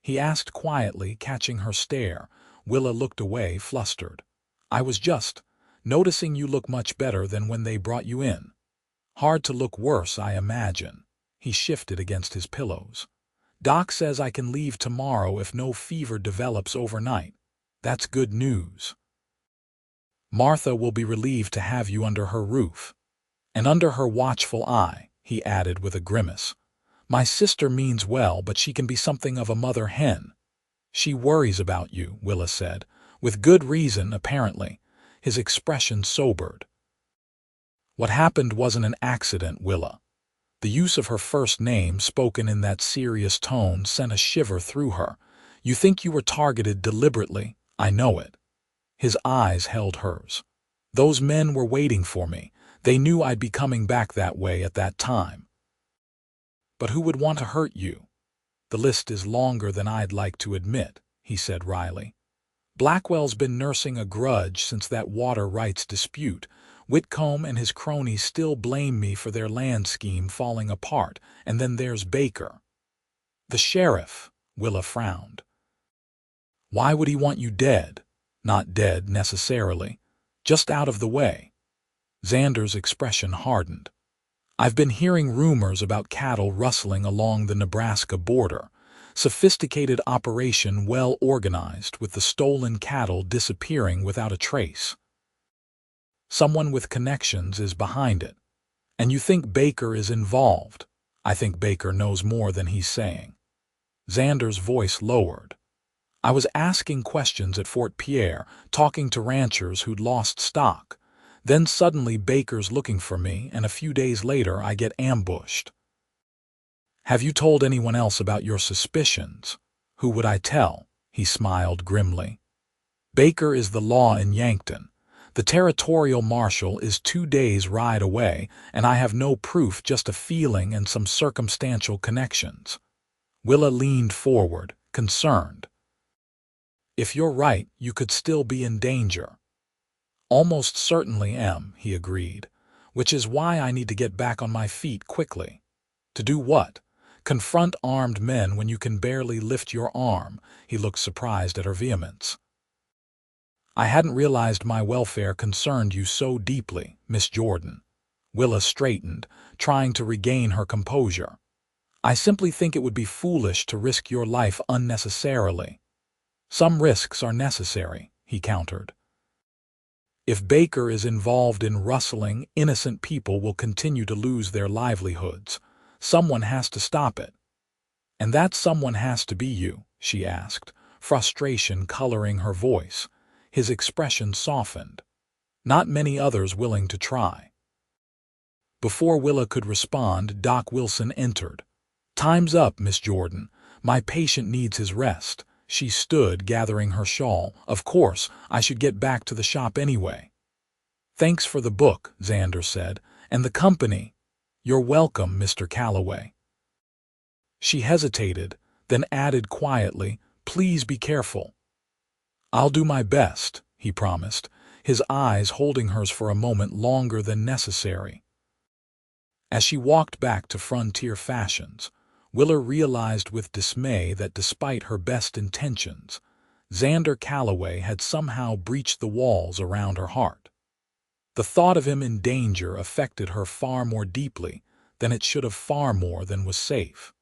He asked quietly, catching her stare. Willa looked away, flustered. I was just noticing you look much better than when they brought you in. Hard to look worse, I imagine. He shifted against his pillows. Doc says I can leave tomorrow if no fever develops overnight. That's good news. Martha will be relieved to have you under her roof. And under her watchful eye, he added with a grimace. My sister means well, but she can be something of a mother hen. She worries about you, Willa said, with good reason, apparently. His expression sobered. What happened wasn't an accident, Willa. The use of her first name, spoken in that serious tone, sent a shiver through her. You think you were targeted deliberately? I know it. His eyes held hers. Those men were waiting for me. They knew I'd be coming back that way at that time. But who would want to hurt you? The list is longer than I'd like to admit, he said wryly. Blackwell's been nursing a grudge since that water rights dispute. Whitcomb and his cronies still blame me for their land scheme falling apart, and then there's Baker. The sheriff, Willa frowned. Why would he want you dead? Not dead, necessarily. Just out of the way. Xander's expression hardened. I've been hearing rumors about cattle rustling along the Nebraska border. Sophisticated operation well organized with the stolen cattle disappearing without a trace. Someone with connections is behind it. And you think Baker is involved. I think Baker knows more than he's saying. Xander's voice lowered. I was asking questions at Fort Pierre, talking to ranchers who'd lost stock. Then suddenly Baker's looking for me, and a few days later I get ambushed. Have you told anyone else about your suspicions? Who would I tell? He smiled grimly. Baker is the law in Yankton. The territorial marshal is 2 days' ride away, and I have no proof, just a feeling and some circumstantial connections. Willa leaned forward, concerned. If you're right, you could still be in danger. Almost certainly am, he agreed, which is why I need to get back on my feet quickly. To do what? Confront armed men when you can barely lift your arm. He looked surprised at her vehemence. I hadn't realized my welfare concerned you so deeply, Miss Jordan. Willa straightened, trying to regain her composure. I simply think it would be foolish to risk your life unnecessarily. Some risks are necessary, he countered. If Baker is involved in rustling, innocent people will continue to lose their livelihoods. Someone has to stop it. And that someone has to be you, she asked, frustration coloring her voice. His expression softened. Not many others willing to try. Before Willa could respond, Doc Wilson entered. Time's up, Miss Jordan. My patient needs his rest. She stood, gathering her shawl. Of course, I should get back to the shop anyway. Thanks for the book, Xander said, and the company. You're welcome, Mr. Calloway. She hesitated, then added quietly, Please be careful. I'll do my best, he promised, his eyes holding hers for a moment longer than necessary. As she walked back to Frontier Fashions, Willa realized with dismay that despite her best intentions, Xander Calloway had somehow breached the walls around her heart. The thought of him in danger affected her far more deeply than it should have, far more than was safe.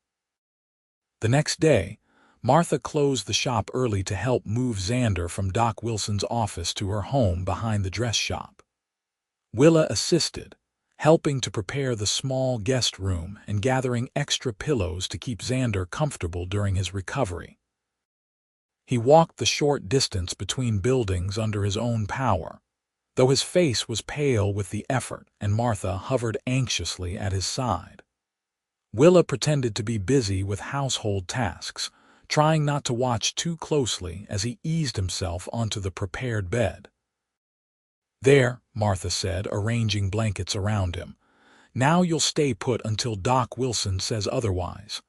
The next day, Martha closed the shop early to help move Xander from Doc Wilson's office to her home behind the dress shop. Willa assisted, helping to prepare the small guest room and gathering extra pillows to keep Xander comfortable during his recovery. He walked the short distance between buildings under his own power, though his face was pale with the effort, and Martha hovered anxiously at his side. Willa pretended to be busy with household tasks, trying not to watch too closely as he eased himself onto the prepared bed. There, Martha said, arranging blankets around him. Now you'll stay put until Doc Wilson says otherwise.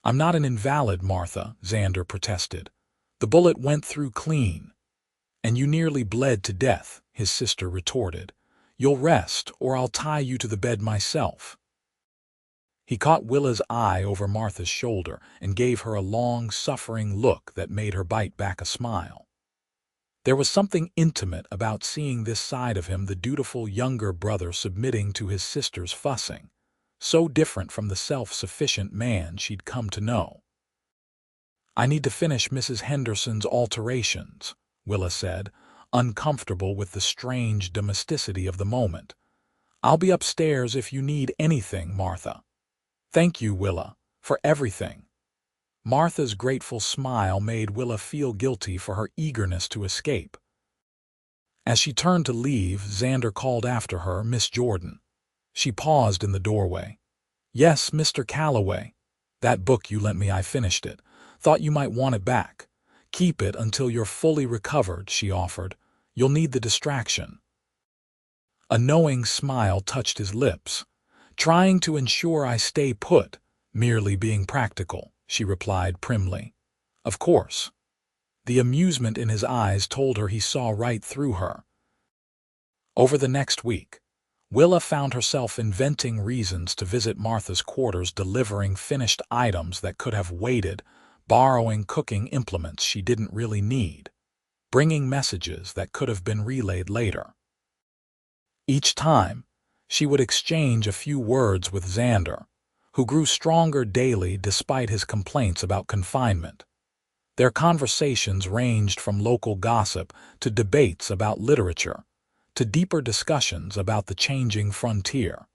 I'm not an invalid, Martha, Xander protested. The bullet went through clean. And you nearly bled to death, his sister retorted. You'll rest, or I'll tie you to the bed myself. He caught Willa's eye over Martha's shoulder and gave her a long, suffering look that made her bite back a smile. There was something intimate about seeing this side of him, the dutiful younger brother submitting to his sister's fussing, so different from the self-sufficient man she'd come to know. I need to finish Mrs. Henderson's alterations, Willa said, uncomfortable with the strange domesticity of the moment. I'll be upstairs if you need anything, Martha. Thank you, Willa, for everything. Martha's grateful smile made Willa feel guilty for her eagerness to escape. As she turned to leave, Xander called after her, Miss Jordan. She paused in the doorway. Yes, Mr. Calloway. That book you lent me, I finished it. Thought you might want it back. Keep it until you're fully recovered, she offered. You'll need the distraction. A knowing smile touched his lips. Trying to ensure I stay put, Merely being practical, she replied primly. Of course. The amusement in his eyes told her he saw right through her. Over the next week, Willa found herself inventing reasons to visit Martha's quarters, delivering finished items that could have waited, borrowing cooking implements she didn't really need, bringing messages that could have been relayed later. Each time, she would exchange a few words with Xander, who grew stronger daily despite his complaints about confinement. Their conversations ranged from local gossip to debates about literature, to deeper discussions about the changing frontier.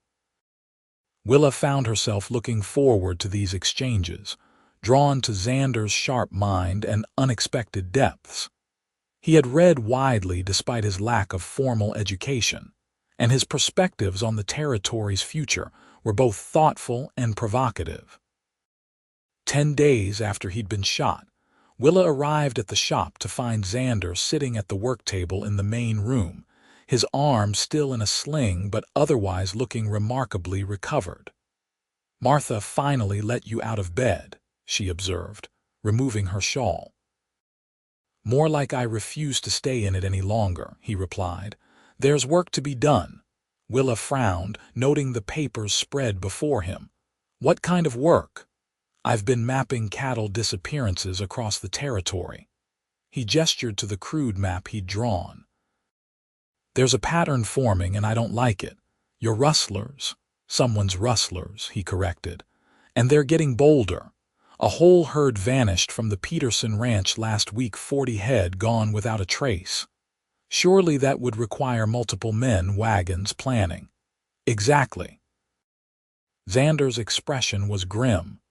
Willa found herself looking forward to these exchanges, drawn to Xander's sharp mind and unexpected depths. He had read widely despite his lack of formal education, and his perspectives on the territory's future were both thoughtful and provocative. 10 days after he'd been shot, Willa arrived at the shop to find Xander sitting at the work table in the main room, his arm still in a sling but otherwise looking remarkably recovered. "Martha finally let you out of bed," she observed, removing her shawl. "More like I refuse to stay in it any longer," he replied. "There's work to be done." Willa frowned, noting the papers spread before him. "What kind of work?" "I've been mapping cattle disappearances across the territory." He gestured to the crude map he'd drawn. "There's a pattern forming and I don't like it. Your rustlers." "Someone's rustlers," he corrected. "And they're getting bolder. A whole herd vanished from the Peterson ranch last week, 40 head gone without a trace. Surely that would require multiple men, wagons, planning." "Exactly." Xander's expression was grim.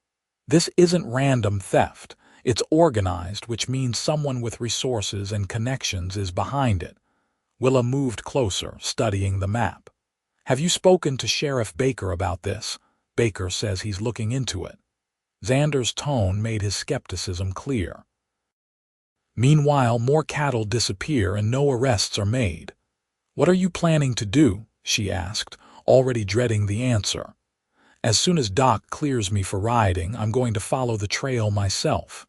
"This isn't random theft. It's organized, which means someone with resources and connections is behind it." Willa moved closer, studying the map. "Have you spoken to Sheriff Baker about this?" "Baker says he's looking into it." Xander's tone made his skepticism clear. "Meanwhile, more cattle disappear and no arrests are made." "What are you planning to do?" she asked, already dreading the answer. "As soon as Doc clears me for riding, I'm going to follow the trail myself."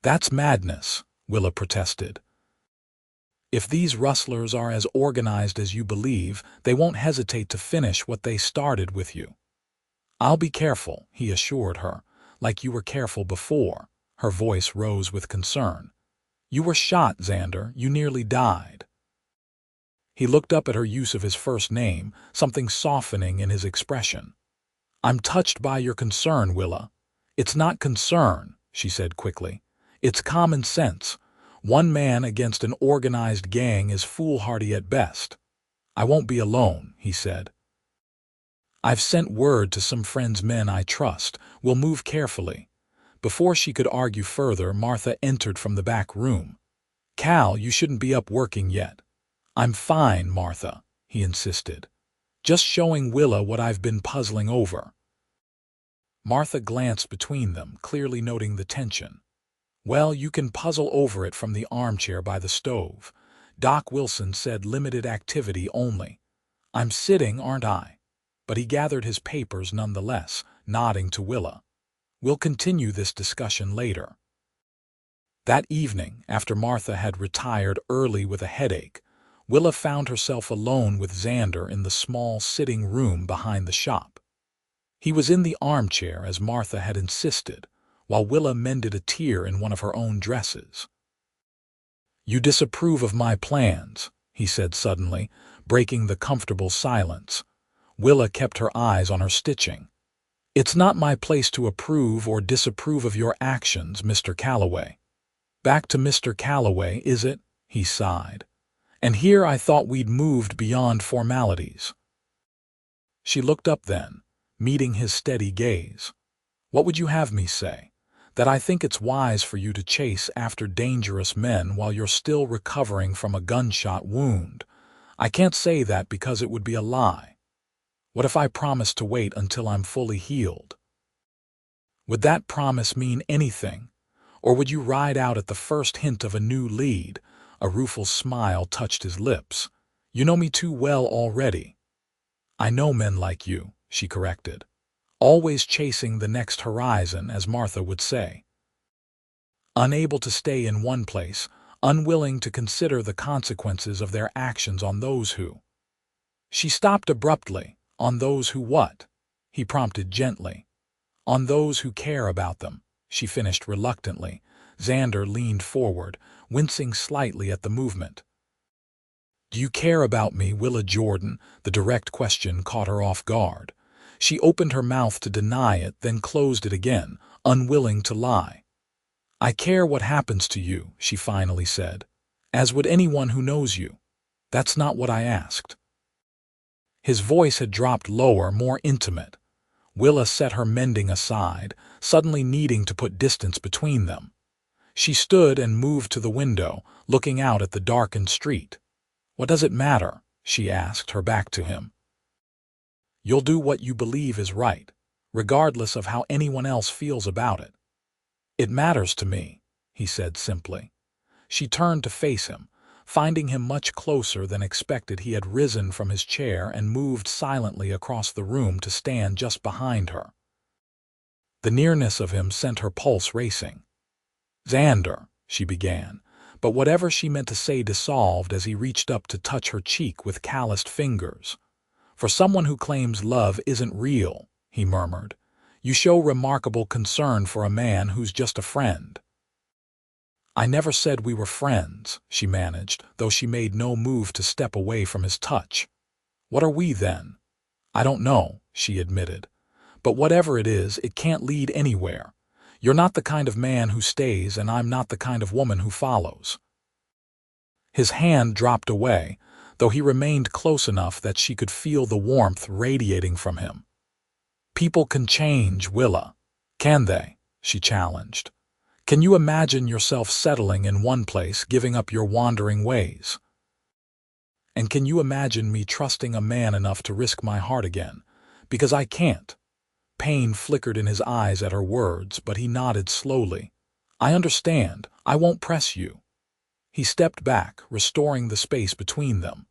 "That's madness," Willa protested. "If these rustlers are as organized as you believe, they won't hesitate to finish what they started with you." "I'll be careful," he assured her, "like you were careful before." Her voice rose with concern. "You were shot, Xander. You nearly died." He looked up at her use of his first name, something softening in his expression. "I'm touched by your concern, Willa." "It's not concern," she said quickly. "It's common sense. One man against an organized gang is foolhardy at best." "I won't be alone," he said. "I've sent word to some friends' men I trust. We'll move carefully." Before she could argue further, Martha entered from the back room. "Cal, you shouldn't be up working yet." "I'm fine, Martha," he insisted. "Just showing Willa what I've been puzzling over." Martha glanced between them, clearly noting the tension. "Well, you can puzzle over it from the armchair by the stove. Doc Wilson said limited activity only. I'm sitting, aren't I?" But he gathered his papers nonetheless, nodding to Willa. "We'll continue this discussion later." That evening, after Martha had retired early with a headache, Willa found herself alone with Xander in the small sitting room behind the shop. He was in the armchair as Martha had insisted, while Willa mended a tear in one of her own dresses. "You disapprove of my plans," he said suddenly, breaking the comfortable silence. Willa kept her eyes on her stitching. "It's not my place to approve or disapprove of your actions, Mr. Calloway." "Back to Mr. Calloway, is it?" he sighed. "And here I thought we'd moved beyond formalities." She looked up then, meeting his steady gaze. "What would you have me say? That I think it's wise for you to chase after dangerous men while you're still recovering from a gunshot wound? I can't say that because it would be a lie. What if I promise to wait until I'm fully healed? Would that promise mean anything? Or would you ride out at the first hint of a new lead?" A rueful smile touched his lips. "You know me too well already." "I know men like you," she corrected. always chasing the next horizon, as Martha would say. Unable to stay in one place, unwilling to consider the consequences of their actions on those who. She stopped abruptly. On those who what? He prompted gently. On those who care about them, she finished reluctantly. Xander leaned forward, wincing slightly at the movement. Do you care about me, Willa Jordan? The direct question caught her off guard. She opened her mouth to deny it, then closed it again, unwilling to lie. I care what happens to you, she finally said, as would anyone who knows you. That's not what I asked. His voice had dropped lower, more intimate. Willa set her mending aside, suddenly needing to put distance between them. She stood and moved to the window, looking out at the darkened street. What does it matter? She asked, her back to him. You'll do what you believe is right, regardless of how anyone else feels about it. It matters to me, he said simply. She turned to face him, finding him much closer than expected. He had risen from his chair and moved silently across the room to stand just behind her. The nearness of him sent her pulse racing. Xander, she began, but whatever she meant to say dissolved as he reached up to touch her cheek with calloused fingers. For someone who claims love isn't real, he murmured. You show remarkable concern for a man who's just a friend. I never said we were friends, she managed, though she made no move to step away from his touch. What are we then? I don't know, she admitted. But whatever it is, it can't lead anywhere. You're not the kind of man who stays, and I'm not the kind of woman who follows. His hand dropped away, though he remained close enough that she could feel the warmth radiating from him. People can change, Willa. Can they? She challenged. Can you imagine yourself settling in one place, giving up your wandering ways? And can you imagine me trusting a man enough to risk my heart again? Because I can't. Pain flickered in his eyes at her words, but he nodded slowly. I understand. I won't press you. He stepped back, restoring the space between them.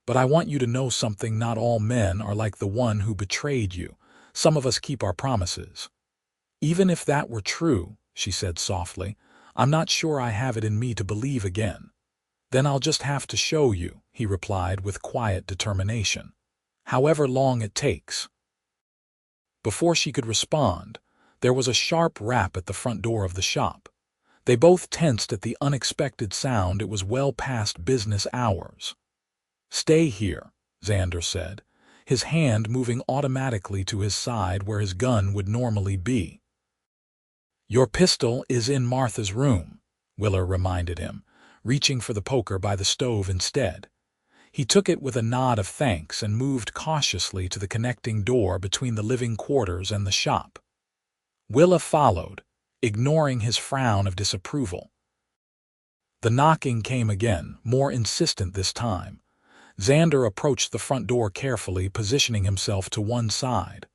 But I want you to know something. Not all men are like the one who betrayed you. Some of us keep our promises. Even if that were true, she said softly, I'm not sure I have it in me to believe again. Then I'll just have to show you, he replied with quiet determination. However long it takes. Before she could respond, there was a sharp rap at the front door of the shop. They both tensed at the unexpected sound. It was well past business hours. Stay here, Xander said, his hand moving automatically to his side where his gun would normally be. Your pistol is in Martha's room, Willa reminded him, reaching for the poker by the stove instead. He took it with a nod of thanks and moved cautiously to the connecting door between the living quarters and the shop. Willa followed, ignoring his frown of disapproval. The knocking came again, more insistent this time. Xander approached the front door carefully, positioning himself to one side.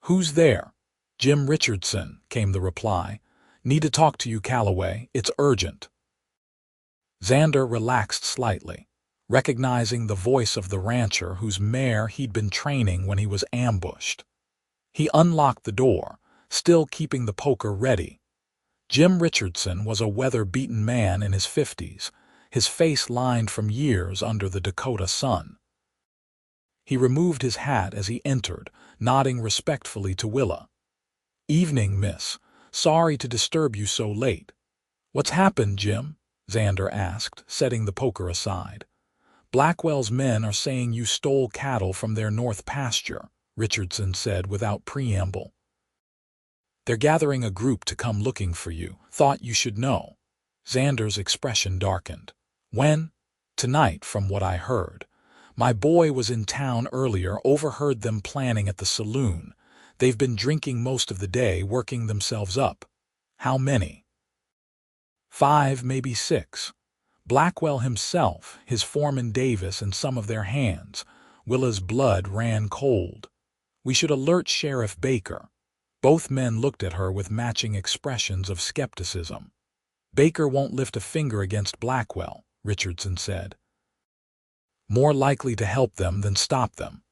Who's there? Jim Richardson, came the reply. Need to talk to you, Calloway. It's urgent. Xander relaxed slightly, recognizing the voice of the rancher whose mare he'd been training when he was ambushed. He unlocked the door, still keeping the poker ready. Jim Richardson was a weather-beaten man in his 50s, his face lined from years under the Dakota sun. He removed his hat as he entered, nodding respectfully to Willa. Evening, miss. Sorry to disturb you so late. What's happened, Jim? Xander asked, setting the poker aside. Blackwell's men are saying you stole cattle from their north pasture, Richardson said without preamble. They're gathering a group to come looking for you. Thought you should know. Xander's expression darkened. When? Tonight, from what I heard. My boy was in town earlier, overheard them planning at the saloon. They've been drinking most of the day, working themselves up. How many? 5, maybe 6. Blackwell himself, his foreman Davis, and some of their hands. Willa's blood ran cold. We should alert Sheriff Baker. Both men looked at her with matching expressions of skepticism. Baker won't lift a finger against Blackwell, Richardson said. More likely to help them than stop them.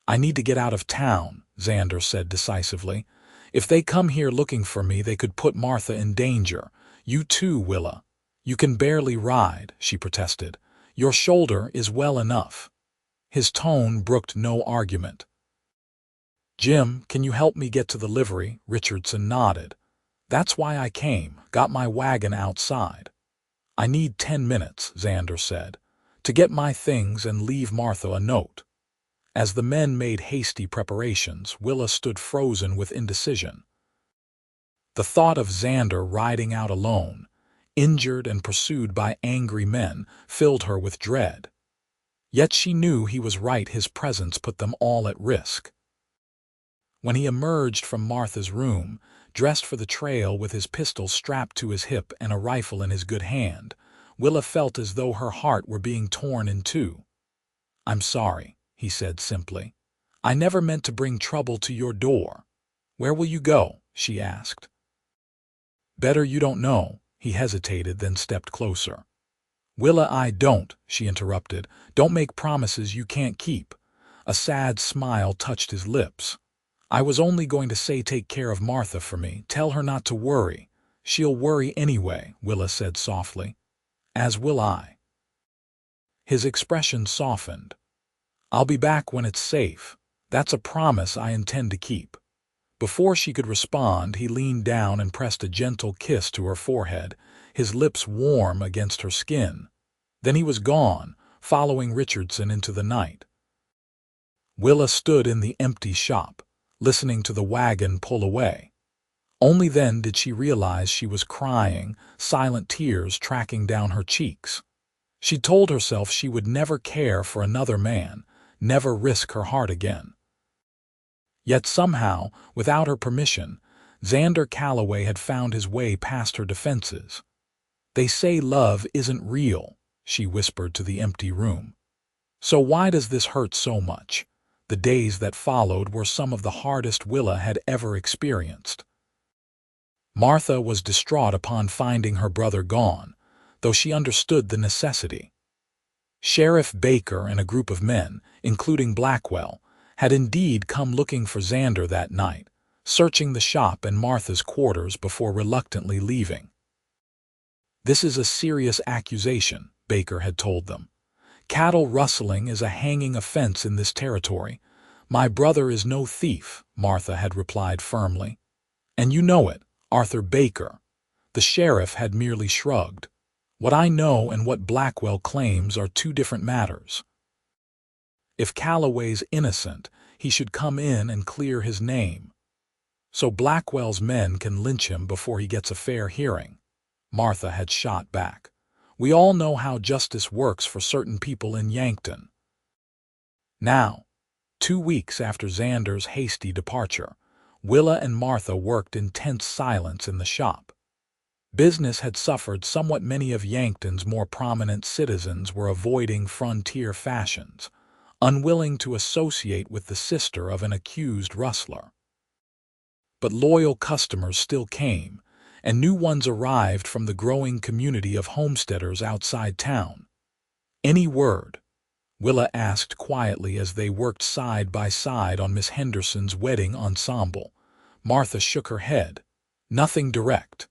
I need to get out of town, Xander said decisively. "If they come here looking for me, they could put Martha in danger. You too, Willa." "You can barely ride," she protested. "Your shoulder is well enough." His tone brooked no argument. "Jim, can you help me get to the livery?" Richardson nodded. "That's why I came, got my wagon outside." "I need 10 minutes," Xander said, "to get my things and leave Martha a note." As the men made hasty preparations, Willa stood frozen with indecision. The thought of Xander riding out alone, injured and pursued by angry men, filled her with dread. Yet she knew he was right. His presence put them all at risk. When he emerged from Martha's room, dressed for the trail with his pistol strapped to his hip and a rifle in his good hand, Willa felt as though her heart were being torn in two. "I'm sorry," he said simply. "I never meant to bring trouble to your door." "Where will you go?" she asked. "Better you don't know." He hesitated, then stepped closer. "Willa, I don't," she interrupted. "Don't make promises you can't keep." A sad smile touched his lips. "I was only going to say take care of Martha for me. Tell her not to worry." "She'll worry anyway," Willa said softly. "As will I." His expression softened. "I'll be back when it's safe. That's a promise I intend to keep." Before she could respond, he leaned down and pressed a gentle kiss to her forehead, his lips warm against her skin. Then he was gone, following Richardson into the night. Willa stood in the empty shop, listening to the wagon pull away. Only then did she realize she was crying, silent tears tracking down her cheeks. She told herself she would never care for another man, never risk her heart again. Yet somehow, without her permission, Xander Calloway had found his way past her defenses. "They say love isn't real," she whispered to the empty room. "So why does this hurt so much?" The days that followed were some of the hardest Willa had ever experienced. Martha was distraught upon finding her brother gone, though she understood the necessity. Sheriff Baker and a group of men, including Blackwell, had indeed come looking for Xander that night, searching the shop and Martha's quarters before reluctantly leaving. "This is a serious accusation," Baker had told them. "Cattle rustling is a hanging offense in this territory." "My brother is no thief," Martha had replied firmly. "And you know it, Arthur Baker." The sheriff had merely shrugged. "What I know and what Blackwell claims are two different matters. If Calloway's innocent, he should come in and clear his name, so Blackwell's men can lynch him before he gets a fair hearing." Martha had shot back. "We all know how justice works for certain people in Yankton." Now, 2 weeks after Xander's hasty departure, Willa and Martha worked in tense silence in the shop. Business had suffered somewhat. Many of Yankton's more prominent citizens were avoiding frontier fashions, unwilling to associate with the sister of an accused rustler. But loyal customers still came, and new ones arrived from the growing community of homesteaders outside town. "Any word?" Willa asked quietly as they worked side by side on Miss Henderson's wedding ensemble. Martha shook her head. "Nothing direct.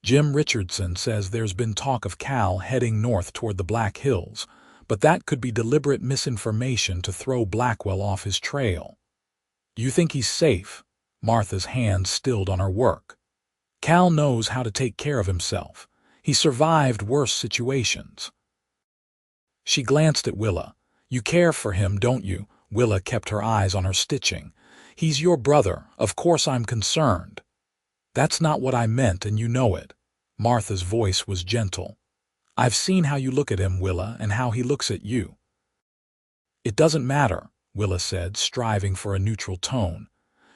Jim Richardson says there's been talk of Cal heading north toward the Black Hills, but that could be deliberate misinformation to throw Blackwell off his trail." "Do you think he's safe?" Martha's hands stilled on her work. "Cal knows how to take care of himself. He survived worse situations." She glanced at Willa. "You care for him, don't you?" Willa kept her eyes on her stitching. "He's your brother. Of course I'm concerned." "That's not what I meant, and you know it." Martha's voice was gentle. "I've seen how you look at him, Willa, and how he looks at you." "It doesn't matter," Willa said, striving for a neutral tone.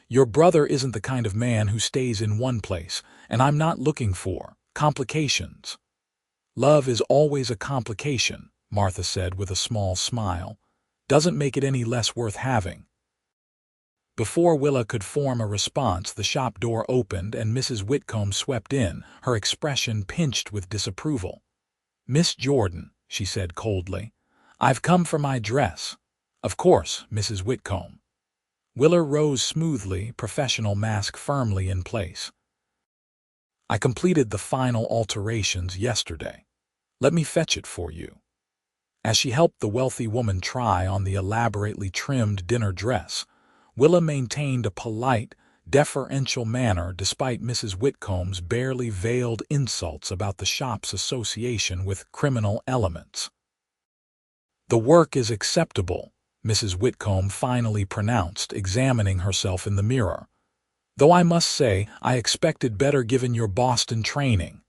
"Your brother isn't the kind of man who stays in one place, and I'm not looking for complications." "Love is always a complication," Martha said with a small smile. "Doesn't make it any less worth having." Before Willa could form a response, the shop door opened and Mrs. Whitcomb swept in, her expression pinched with disapproval. "Miss Jordan," she said coldly, "I've come for my dress." "Of course, Mrs. Whitcomb." Willa rose smoothly, professional mask firmly in place. I completed the final alterations yesterday. Let me fetch it for you. As she helped the wealthy woman try on the elaborately trimmed dinner dress, Willa maintained a polite, deferential manner despite Mrs. Whitcomb's barely veiled insults about the shop's association with criminal elements. "The work is acceptable," Mrs. Whitcomb finally pronounced, examining herself in the mirror. "Though I must say I expected better given your Boston training."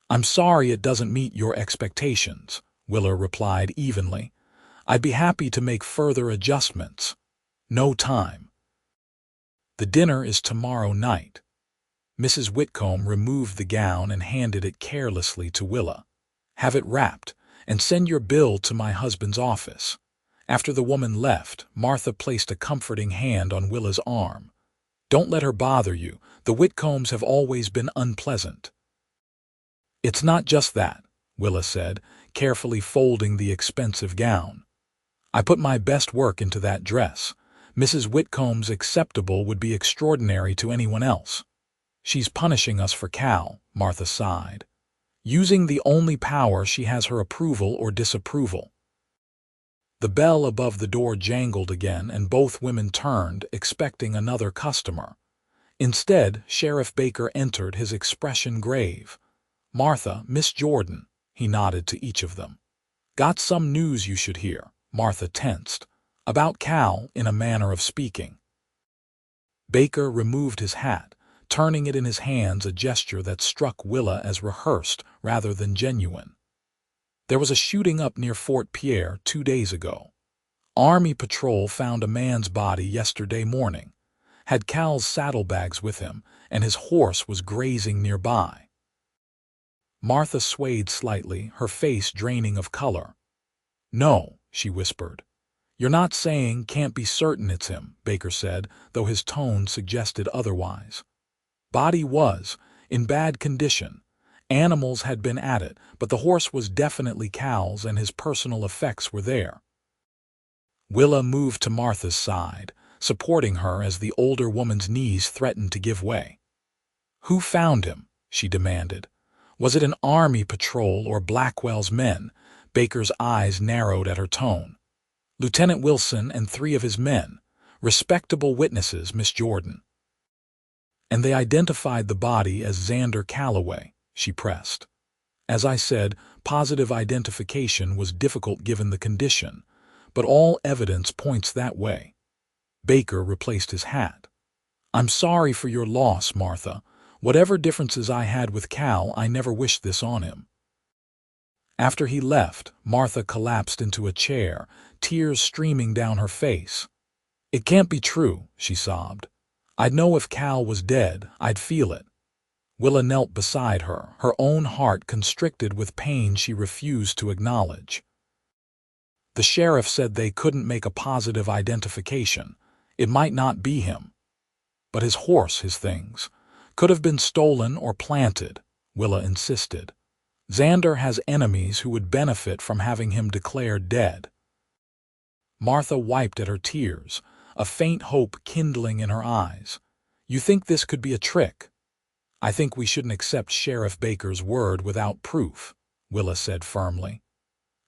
"I'm sorry it doesn't meet your expectations," Willa replied evenly. "I'd be happy to make further adjustments." "No time." "The dinner is tomorrow night." Mrs. Whitcomb removed the gown and handed it carelessly to Willa. "Have it wrapped, and send your bill to my husband's office." After the woman left, Martha placed a comforting hand on Willa's arm. "Don't let her bother you. The Whitcombs have always been unpleasant." "It's not just that," Willa said, carefully folding the expensive gown. "I put my best work into that dress. Mrs. Whitcomb's acceptable would be extraordinary to anyone else." "She's punishing us for Cal," Martha sighed. "Using the only power she has, her approval or disapproval." The bell above the door jangled again, and both women turned, expecting another customer. Instead, Sheriff Baker entered, his expression grave. "Martha, Miss Jordan," he nodded to each of them. "Got some news you should hear." Martha tensed. "About Cal, in a manner of speaking." Baker removed his hat, turning it in his hands, a gesture that struck Willa as rehearsed rather than genuine. "There was a shooting up near Fort Pierre 2 days ago. Army patrol found a man's body yesterday morning. Had Cal's saddlebags with him, and his horse was grazing nearby." Martha swayed slightly, her face draining of color. "No," she whispered. "You're not saying can't be certain it's him," Baker said, though his tone suggested otherwise. "Body was in bad condition. Animals had been at it, but the horse was definitely Cal's and his personal effects were there." Willa moved to Martha's side, supporting her as the older woman's knees threatened to give way. "Who found him?" she demanded. "Was it an army patrol or Blackwell's men?" Baker's eyes narrowed at her tone. "Lieutenant Wilson and 3 of his men. Respectable witnesses, Miss Jordan." "And they identified the body as Xander Calloway," she pressed. "As I said, positive identification was difficult given the condition, but all evidence points that way." Baker replaced his hat. "I'm sorry for your loss, Martha. Whatever differences I had with Cal, I never wished this on him." After he left, Martha collapsed into a chair, tears streaming down her face. "It can't be true," she sobbed. "I'd know if Cal was dead. I'd feel it." Willa knelt beside her, her own heart constricted with pain she refused to acknowledge. "The sheriff said they couldn't make a positive identification. It might not be him. But his horse, his things, could have been stolen or planted," Willa insisted. "Xander has enemies who would benefit from having him declared dead." Martha wiped at her tears, a faint hope kindling in her eyes. "You think this could be a trick?" "I think we shouldn't accept Sheriff Baker's word without proof," Willa said firmly.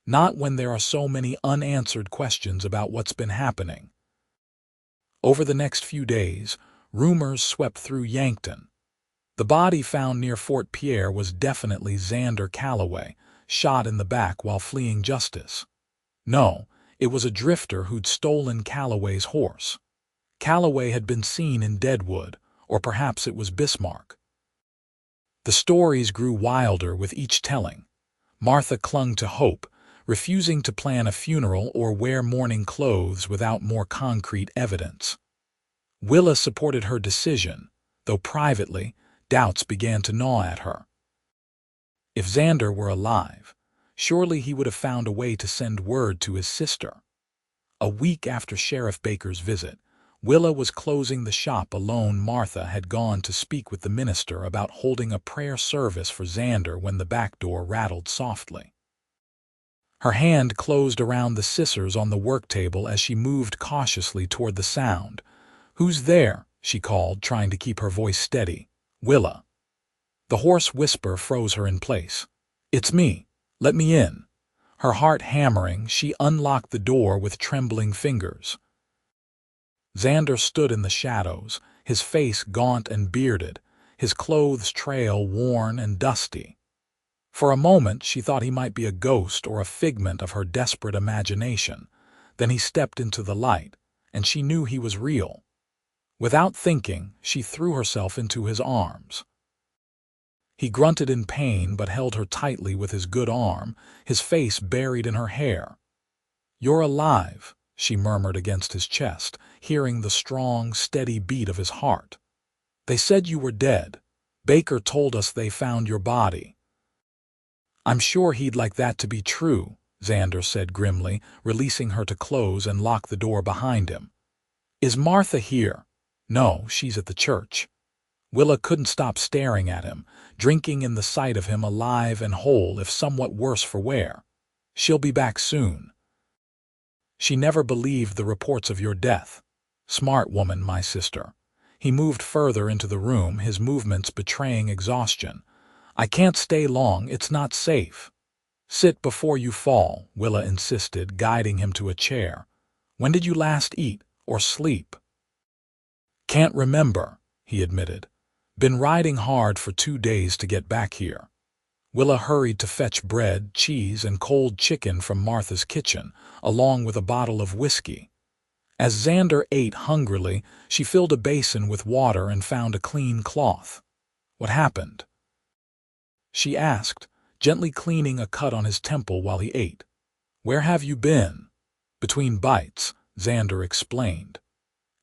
"Not when there are so many unanswered questions about what's been happening." Over the next few days, rumors swept through Yankton. The body found near Fort Pierre was definitely Xander Calloway, shot in the back while fleeing justice. No, it was a drifter who'd stolen Calloway's horse. Calloway had been seen in Deadwood, or perhaps it was Bismarck. The stories grew wilder with each telling. Martha clung to hope, refusing to plan a funeral or wear mourning clothes without more concrete evidence. Willa supported her decision, though privately, doubts began to gnaw at her. If Xander were alive, surely he would have found a way to send word to his sister. A week after Sheriff Baker's visit, Willa was closing the shop alone. Martha had gone to speak with the minister about holding a prayer service for Xander when the back door rattled softly. Her hand closed around the scissors on the work table as she moved cautiously toward the sound, "Who's there?" she called, trying to keep her voice steady. "Willa." The hoarse whisper froze her in place. "It's me. Let me in." Her heart hammering, she unlocked the door with trembling fingers. Xander stood in the shadows, his face gaunt and bearded, his clothes trail worn and dusty. For a moment she thought he might be a ghost or a figment of her desperate imagination. Then he stepped into the light, and she knew he was real. Without thinking, she threw herself into his arms. He grunted in pain but held her tightly with his good arm, his face buried in her hair. "You're alive," she murmured against his chest, hearing the strong, steady beat of his heart. "They said you were dead. Baker told us they found your body." "I'm sure he'd like that to be true," Xander said grimly, releasing her to close and lock the door behind him. "Is Martha here?" "No, she's at the church." Willa couldn't stop staring at him, drinking in the sight of him alive and whole if somewhat worse for wear. "She'll be back soon." "She never believed the reports of your death. Smart woman, my sister." He moved further into the room, his movements betraying exhaustion. "I can't stay long, it's not safe." "Sit before you fall," Willa insisted, guiding him to a chair. "When did you last eat or sleep?" "Can't remember," he admitted. "Been riding hard for 2 days to get back here." Willa hurried to fetch bread, cheese, and cold chicken from Martha's kitchen, along with a bottle of whiskey. As Xander ate hungrily, she filled a basin with water and found a clean cloth. "What happened?" she asked, gently cleaning a cut on his temple while he ate. "Where have you been?" "Between bites," Xander explained.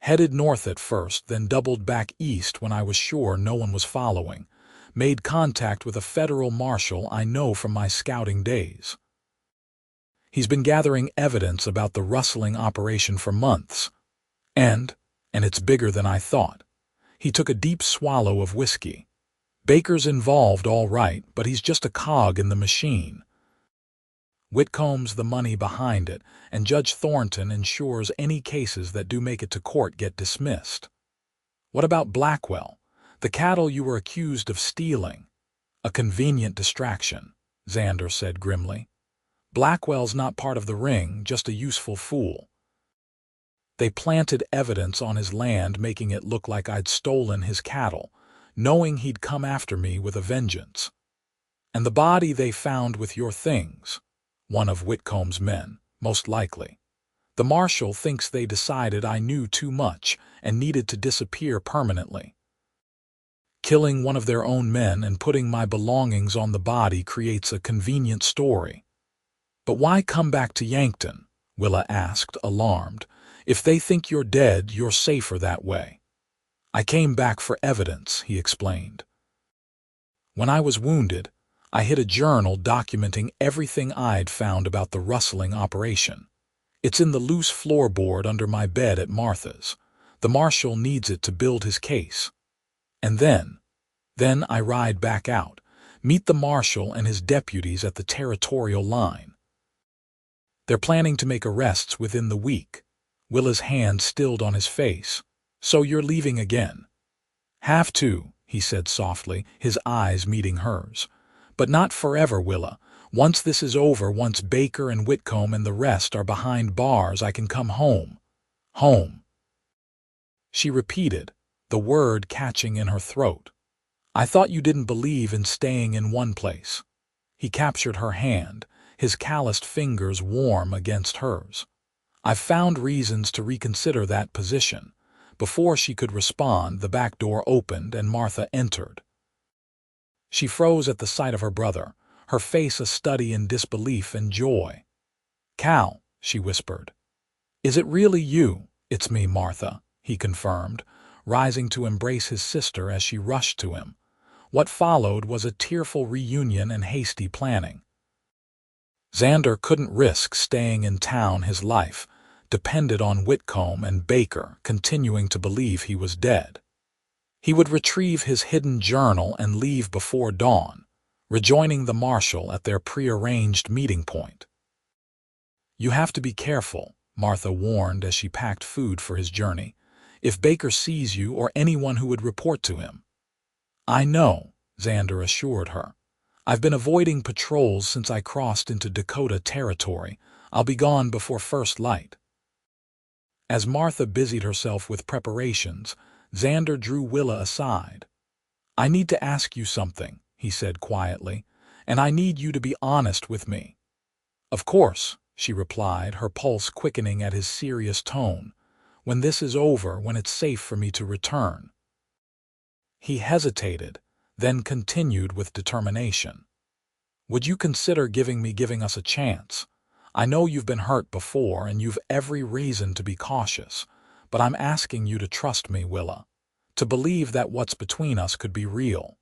"Headed north at first, then doubled back east when I was sure no one was following. Made contact with a federal marshal I know from my scouting days. He's been gathering evidence about the rustling operation for months. And it's bigger than I thought." He took a deep swallow of whiskey. "Baker's involved, all right, but he's just a cog in the machine. Whitcomb's the money behind it, and Judge Thornton ensures any cases that do make it to court get dismissed." "What about Blackwell? The cattle you were accused of stealing?" "A convenient distraction," Xander said grimly. "Blackwell's not part of the ring, just a useful fool. They planted evidence on his land, making it look like I'd stolen his cattle, knowing he'd come after me with a vengeance. And the body they found with your things. One of Whitcomb's men, most likely. The marshal thinks they decided I knew too much and needed to disappear permanently. Killing one of their own men and putting my belongings on the body creates a convenient story." "But why come back to Yankton?" Willa asked, alarmed. "If they think you're dead, you're safer that way." "I came back for evidence," he explained. "When I was wounded, I hid a journal documenting everything I'd found about the rustling operation. It's in the loose floorboard under my bed at Martha's. The marshal needs it to build his case. And then I ride back out, meet the marshal and his deputies at the territorial line. They're planning to make arrests within the week." Willa's hand stilled on his face. "So you're leaving again?" "Have to," he said softly, his eyes meeting hers. "But not forever, Willa. Once this is over, once Baker and Whitcomb and the rest are behind bars, I can come home. Home." She repeated, the word catching in her throat. "I thought you didn't believe in staying in one place." He captured her hand, his calloused fingers warm against hers. "I've found reasons to reconsider that position." Before she could respond, the back door opened and Martha entered. She froze at the sight of her brother, her face a study in disbelief and joy. "Cal," she whispered. "Is it really you?" "It's me, Martha," he confirmed, rising to embrace his sister as she rushed to him. What followed was a tearful reunion and hasty planning. Xander couldn't risk staying in town. His life depended on Whitcomb and Baker continuing to believe he was dead. He would retrieve his hidden journal and leave before dawn, rejoining the marshal at their prearranged meeting point. "You have to be careful," Martha warned as she packed food for his journey. if Baker sees you or anyone who would report to him." "I know," Xander assured her. "I've been avoiding patrols since I crossed into Dakota Territory. I'll be gone before first light." As Martha busied herself with preparations, Xander drew Willa aside. "I need to ask you something," he said quietly, "and I need you to be honest with me." "Of course," she replied, her pulse quickening at his serious tone. "When this is over, when it's safe for me to return." He hesitated, then continued with determination. "Would you consider giving us a chance? I know you've been hurt before and you've every reason to be cautious, but I'm asking you to trust me, Willa, to believe that what's between us could be real."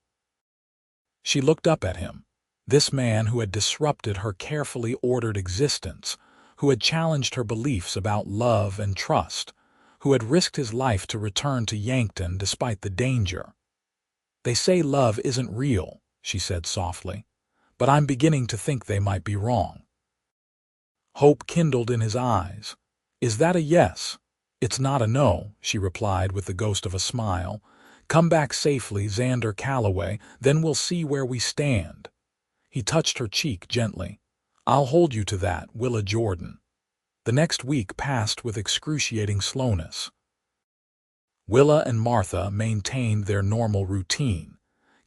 She looked up at him, this man who had disrupted her carefully ordered existence, who had challenged her beliefs about love and trust, who had risked his life to return to Yankton despite the danger. "They say love isn't real," she said softly, "but I'm beginning to think they might be wrong." Hope kindled in his eyes. "Is that a yes?" "It's not a no," she replied with the ghost of a smile. "Come back safely, Xander Calloway, then we'll see where we stand." He touched her cheek gently. "I'll hold you to that, Willa Jordan." The next week passed with excruciating slowness. Willa and Martha maintained their normal routine,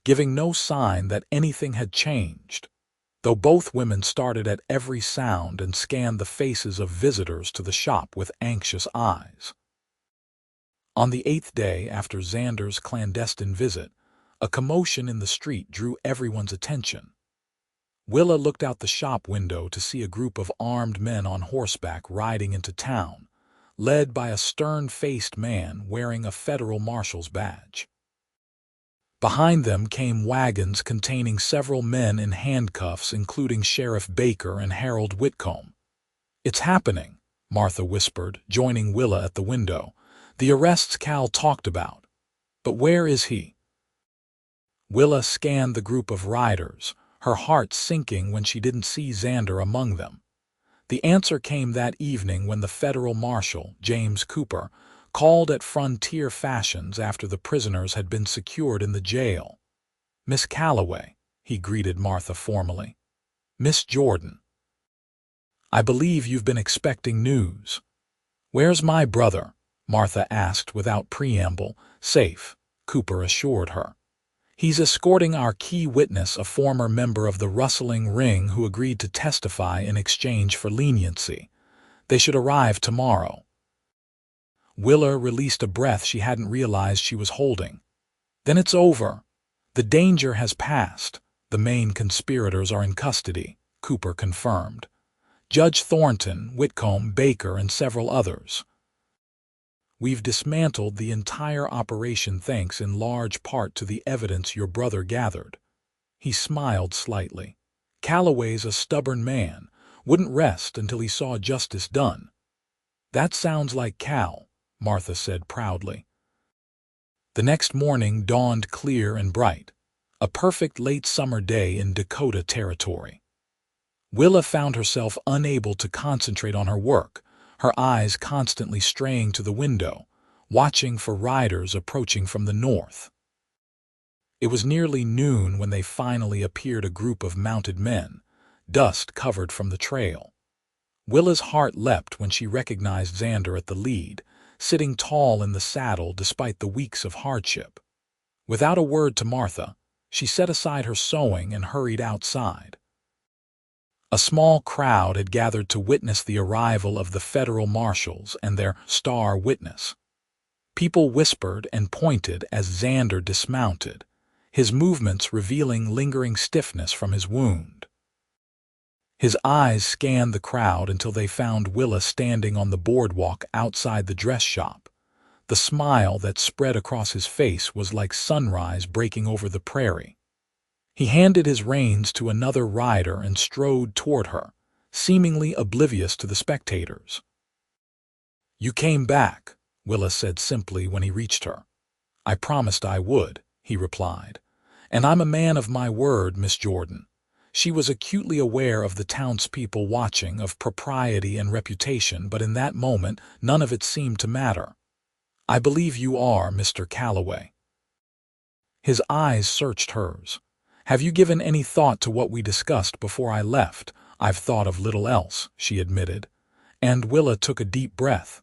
giving no sign that anything had changed, though both women started at every sound and scanned the faces of visitors to the shop with anxious eyes. On the 8th day after Xander's clandestine visit, a commotion in the street drew everyone's attention. Willa looked out the shop window to see a group of armed men on horseback riding into town, led by a stern-faced man wearing a federal marshal's badge. Behind them came wagons containing several men in handcuffs, including Sheriff Baker and Harold Whitcomb. "It's happening," Martha whispered, joining Willa at the window. "The arrests Cal talked about. But where is he?" Willa scanned the group of riders, her heart sinking when she didn't see Xander among them. The answer came that evening when the federal marshal, James Cooper, called at Frontier Fashions after the prisoners had been secured in the jail. "Miss Calloway," he greeted Martha formally. "Miss Jordan. I believe you've been expecting news." "Where's my brother?" Martha asked without preamble. "Safe," Cooper assured her. "He's escorting our key witness, a former member of the rustling ring who agreed to testify in exchange for leniency. They should arrive tomorrow." Willa released a breath she hadn't realized she was holding. "Then it's over. The danger has passed. The main conspirators are in custody," Cooper confirmed. "Judge Thornton, Whitcomb, Baker, and several others. We've dismantled the entire operation thanks in large part to the evidence your brother gathered." He smiled slightly. "Calloway's a stubborn man, wouldn't rest until he saw justice done." "That sounds like Cal," Martha said proudly. The next morning dawned clear and bright, a perfect late summer day in Dakota Territory. Willa found herself unable to concentrate on her work, her eyes constantly straying to the window, watching for riders approaching from the north. It was nearly noon when they finally appeared, a group of mounted men, dust covered from the trail. Willa's heart leapt when she recognized Xander at the lead, sitting tall in the saddle despite the weeks of hardship. Without a word to Martha, she set aside her sewing and hurried outside. A small crowd had gathered to witness the arrival of the federal marshals and their star witness. People whispered and pointed as Xander dismounted, his movements revealing lingering stiffness from his wound. His eyes scanned the crowd until they found Willa standing on the boardwalk outside the dress shop. The smile that spread across his face was like sunrise breaking over the prairie. He handed his reins to another rider and strode toward her, seemingly oblivious to the spectators. "You came back," Willa said simply when he reached her. "I promised I would," he replied. "And I'm a man of my word, Miss Jordan." She was acutely aware of the townspeople watching, of propriety and reputation, but in that moment none of it seemed to matter. I believe you are, Mr. Calloway. His eyes searched hers. Have you given any thought to what we discussed before I left? I've thought of little else, she admitted. And Willa took a deep breath.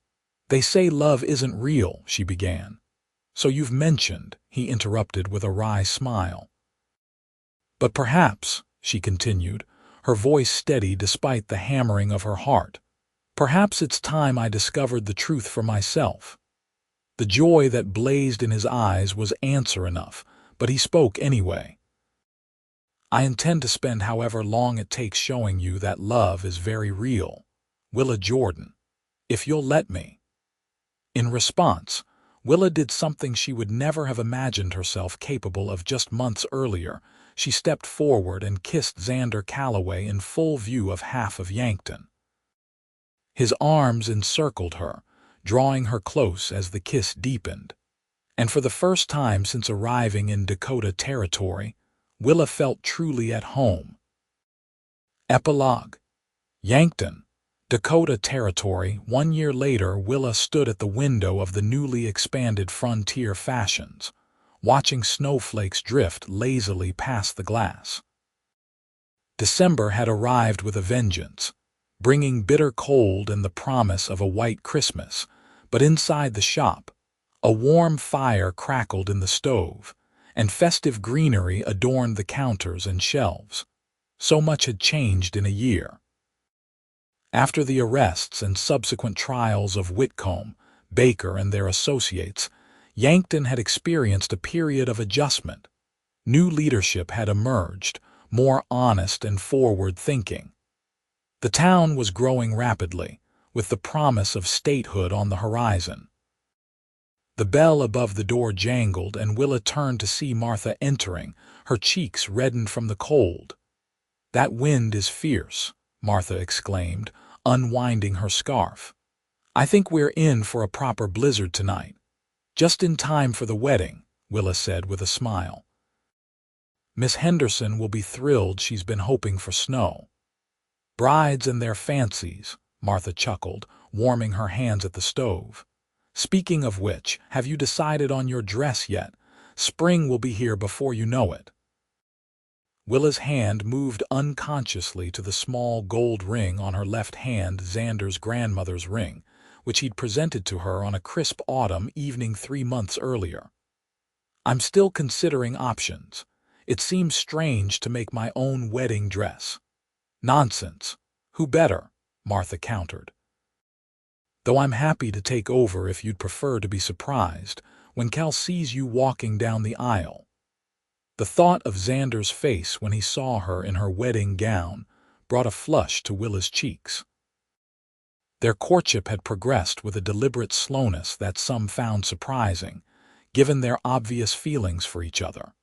They say love isn't real, she began. So you've mentioned, he interrupted with a wry smile. But perhaps, she continued, her voice steady despite the hammering of her heart, perhaps it's time I discovered the truth for myself. The joy that blazed in his eyes was answer enough, but he spoke anyway. I intend to spend however long it takes showing you that love is very real, Willa Jordan, if you'll let me. In response, Willa did something she would never have imagined herself capable of just months earlier. She stepped forward and kissed Xander Calloway in full view of half of Yankton. His arms encircled her, drawing her close as the kiss deepened. And for the first time since arriving in Dakota Territory, Willa felt truly at home. Epilogue. Yankton, Dakota Territory. 1 year later, Willa stood at the window of the newly expanded Frontier Fashions, watching snowflakes drift lazily past the glass. December had arrived with a vengeance, bringing bitter cold and the promise of a white Christmas, but inside the shop, a warm fire crackled in the stove, and festive greenery adorned the counters and shelves. So much had changed in a year. After the arrests and subsequent trials of Whitcomb, Baker, and their associates, Yankton had experienced a period of adjustment. New leadership had emerged, more honest and forward-thinking. The town was growing rapidly, with the promise of statehood on the horizon. The bell above the door jangled, and Willa turned to see Martha entering, her cheeks reddened from the cold. "That wind is fierce," Martha exclaimed, unwinding her scarf. "I think we're in for a proper blizzard tonight." "Just in time for the wedding," Willa said with a smile. "Miss Henderson will be thrilled. She's been hoping for snow." "Brides and their fancies," Martha chuckled, warming her hands at the stove. "Speaking of which, have you decided on your dress yet? Spring will be here before you know it." Willa's hand moved unconsciously to the small gold ring on her left hand, Xander's grandmother's ring, which he'd presented to her on a crisp autumn evening 3 months earlier. "I'm still considering options. It seems strange to make my own wedding dress." "Nonsense. Who better?" Martha countered. "Though I'm happy to take over if you'd prefer to be surprised when Cal sees you walking down the aisle." The thought of Xander's face when he saw her in her wedding gown brought a flush to Willa's cheeks. Their courtship had progressed with a deliberate slowness that some found surprising, given their obvious feelings for each other.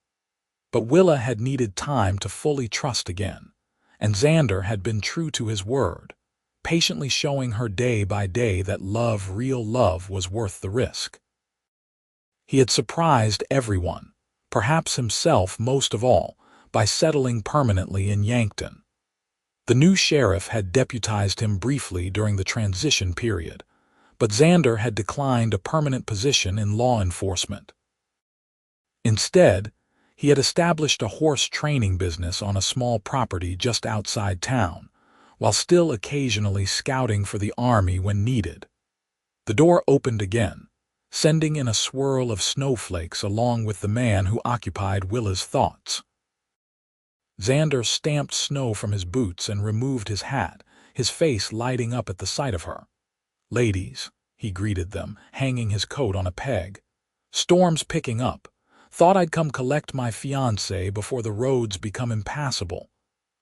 But Willa had needed time to fully trust again, and Xander had been true to his word, patiently showing her day by day that love, real love, was worth the risk. He had surprised everyone, perhaps himself most of all, by settling permanently in Yankton. The new sheriff had deputized him briefly during the transition period, but Xander had declined a permanent position in law enforcement. Instead, he had established a horse training business on a small property just outside town, while still occasionally scouting for the army when needed. The door opened again, sending in a swirl of snowflakes along with the man who occupied Willa's thoughts. Xander stamped snow from his boots and removed his hat, his face lighting up at the sight of her. "Ladies," he greeted them, hanging his coat on a peg. "Storm's picking up. Thought I'd come collect my fiancé before the roads become impassable."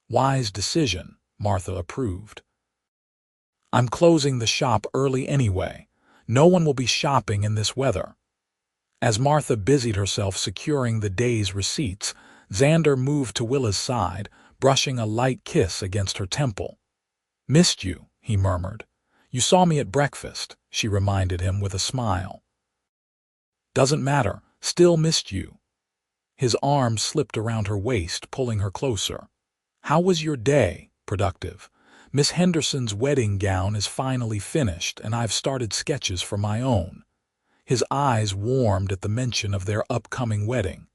"Wise decision," Martha approved. "I'm closing the shop early anyway. No one will be shopping in this weather." As Martha busied herself securing the day's receipts, Xander moved to Willa's side, brushing a light kiss against her temple. "Missed you," he murmured. "You saw me at breakfast," she reminded him with a smile. "Doesn't matter, still missed you." His arm slipped around her waist, pulling her closer. "How was your day?" "Productive. Miss Henderson's wedding gown is finally finished, and I've started sketches for my own." His eyes warmed at the mention of their upcoming wedding.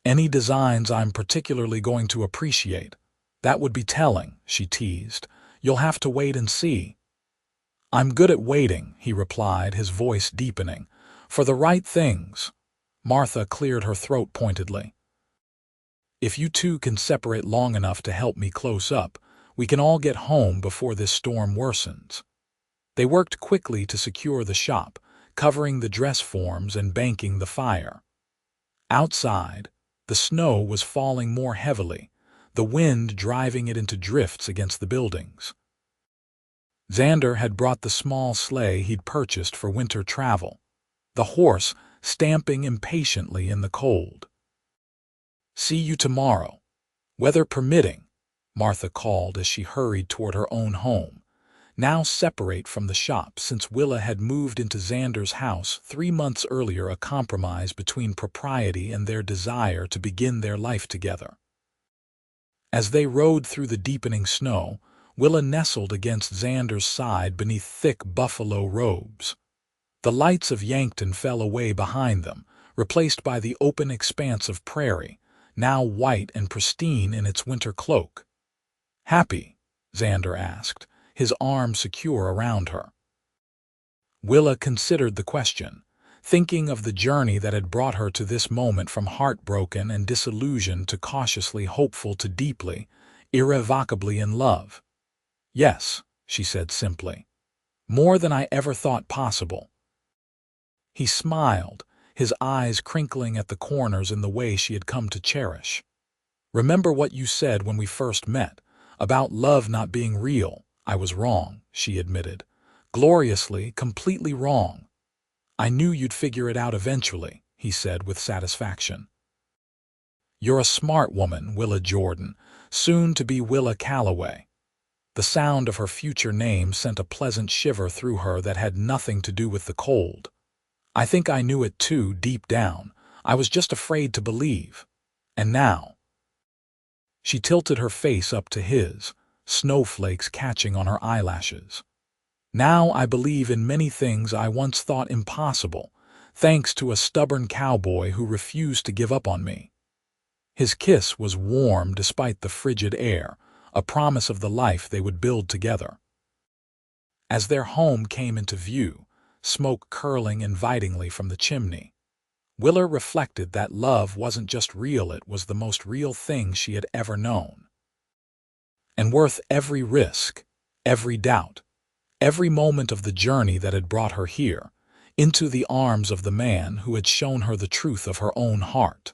"Any designs I'm particularly going to appreciate? That would be telling," she teased. "You'll have to wait and see." "I'm good at waiting," he replied, his voice deepening. "For the right things." Martha cleared her throat pointedly. "If you two can separate long enough to help me close up, we can all get home before this storm worsens." They worked quickly to secure the shop, covering the dress forms and banking the fire. Outside, the snow was falling more heavily, the wind driving it into drifts against the buildings. Xander had brought the small sleigh he'd purchased for winter travel, the horse stamping impatiently in the cold. "See you tomorrow, weather permitting," Martha called as she hurried toward her own home, now separate from the shop since Willa had moved into Xander's house 3 months earlier, a compromise between propriety and their desire to begin their life together. As they rode through the deepening snow, Willa nestled against Xander's side beneath thick buffalo robes. The lights of Yankton fell away behind them, replaced by the open expanse of prairie, now white and pristine in its winter cloak. "Happy?" Xander asked, his arm secure around her. Willa considered the question, thinking of the journey that had brought her to this moment, from heartbroken and disillusioned to cautiously hopeful to deeply, irrevocably in love. "Yes," she said simply. "More than I ever thought possible." He smiled, his eyes crinkling at the corners in the way she had come to cherish. "Remember what you said when we first met, about love not being real? I was wrong," she admitted. "Gloriously, completely wrong." "I knew you'd figure it out eventually," he said with satisfaction. "You're a smart woman, Willa Jordan, soon to be Willa Calloway." The sound of her future name sent a pleasant shiver through her that had nothing to do with the cold. "I think I knew it too, deep down. I was just afraid to believe. And now—" She tilted her face up to his, snowflakes catching on her eyelashes. "Now I believe in many things I once thought impossible, thanks to a stubborn cowboy who refused to give up on me." His kiss was warm despite the frigid air, a promise of the life they would build together. As their home came into view, smoke curling invitingly from the chimney, Willa reflected that love wasn't just real, it was the most real thing she had ever known. And worth every risk, every doubt, every moment of the journey that had brought her here, into the arms of the man who had shown her the truth of her own heart.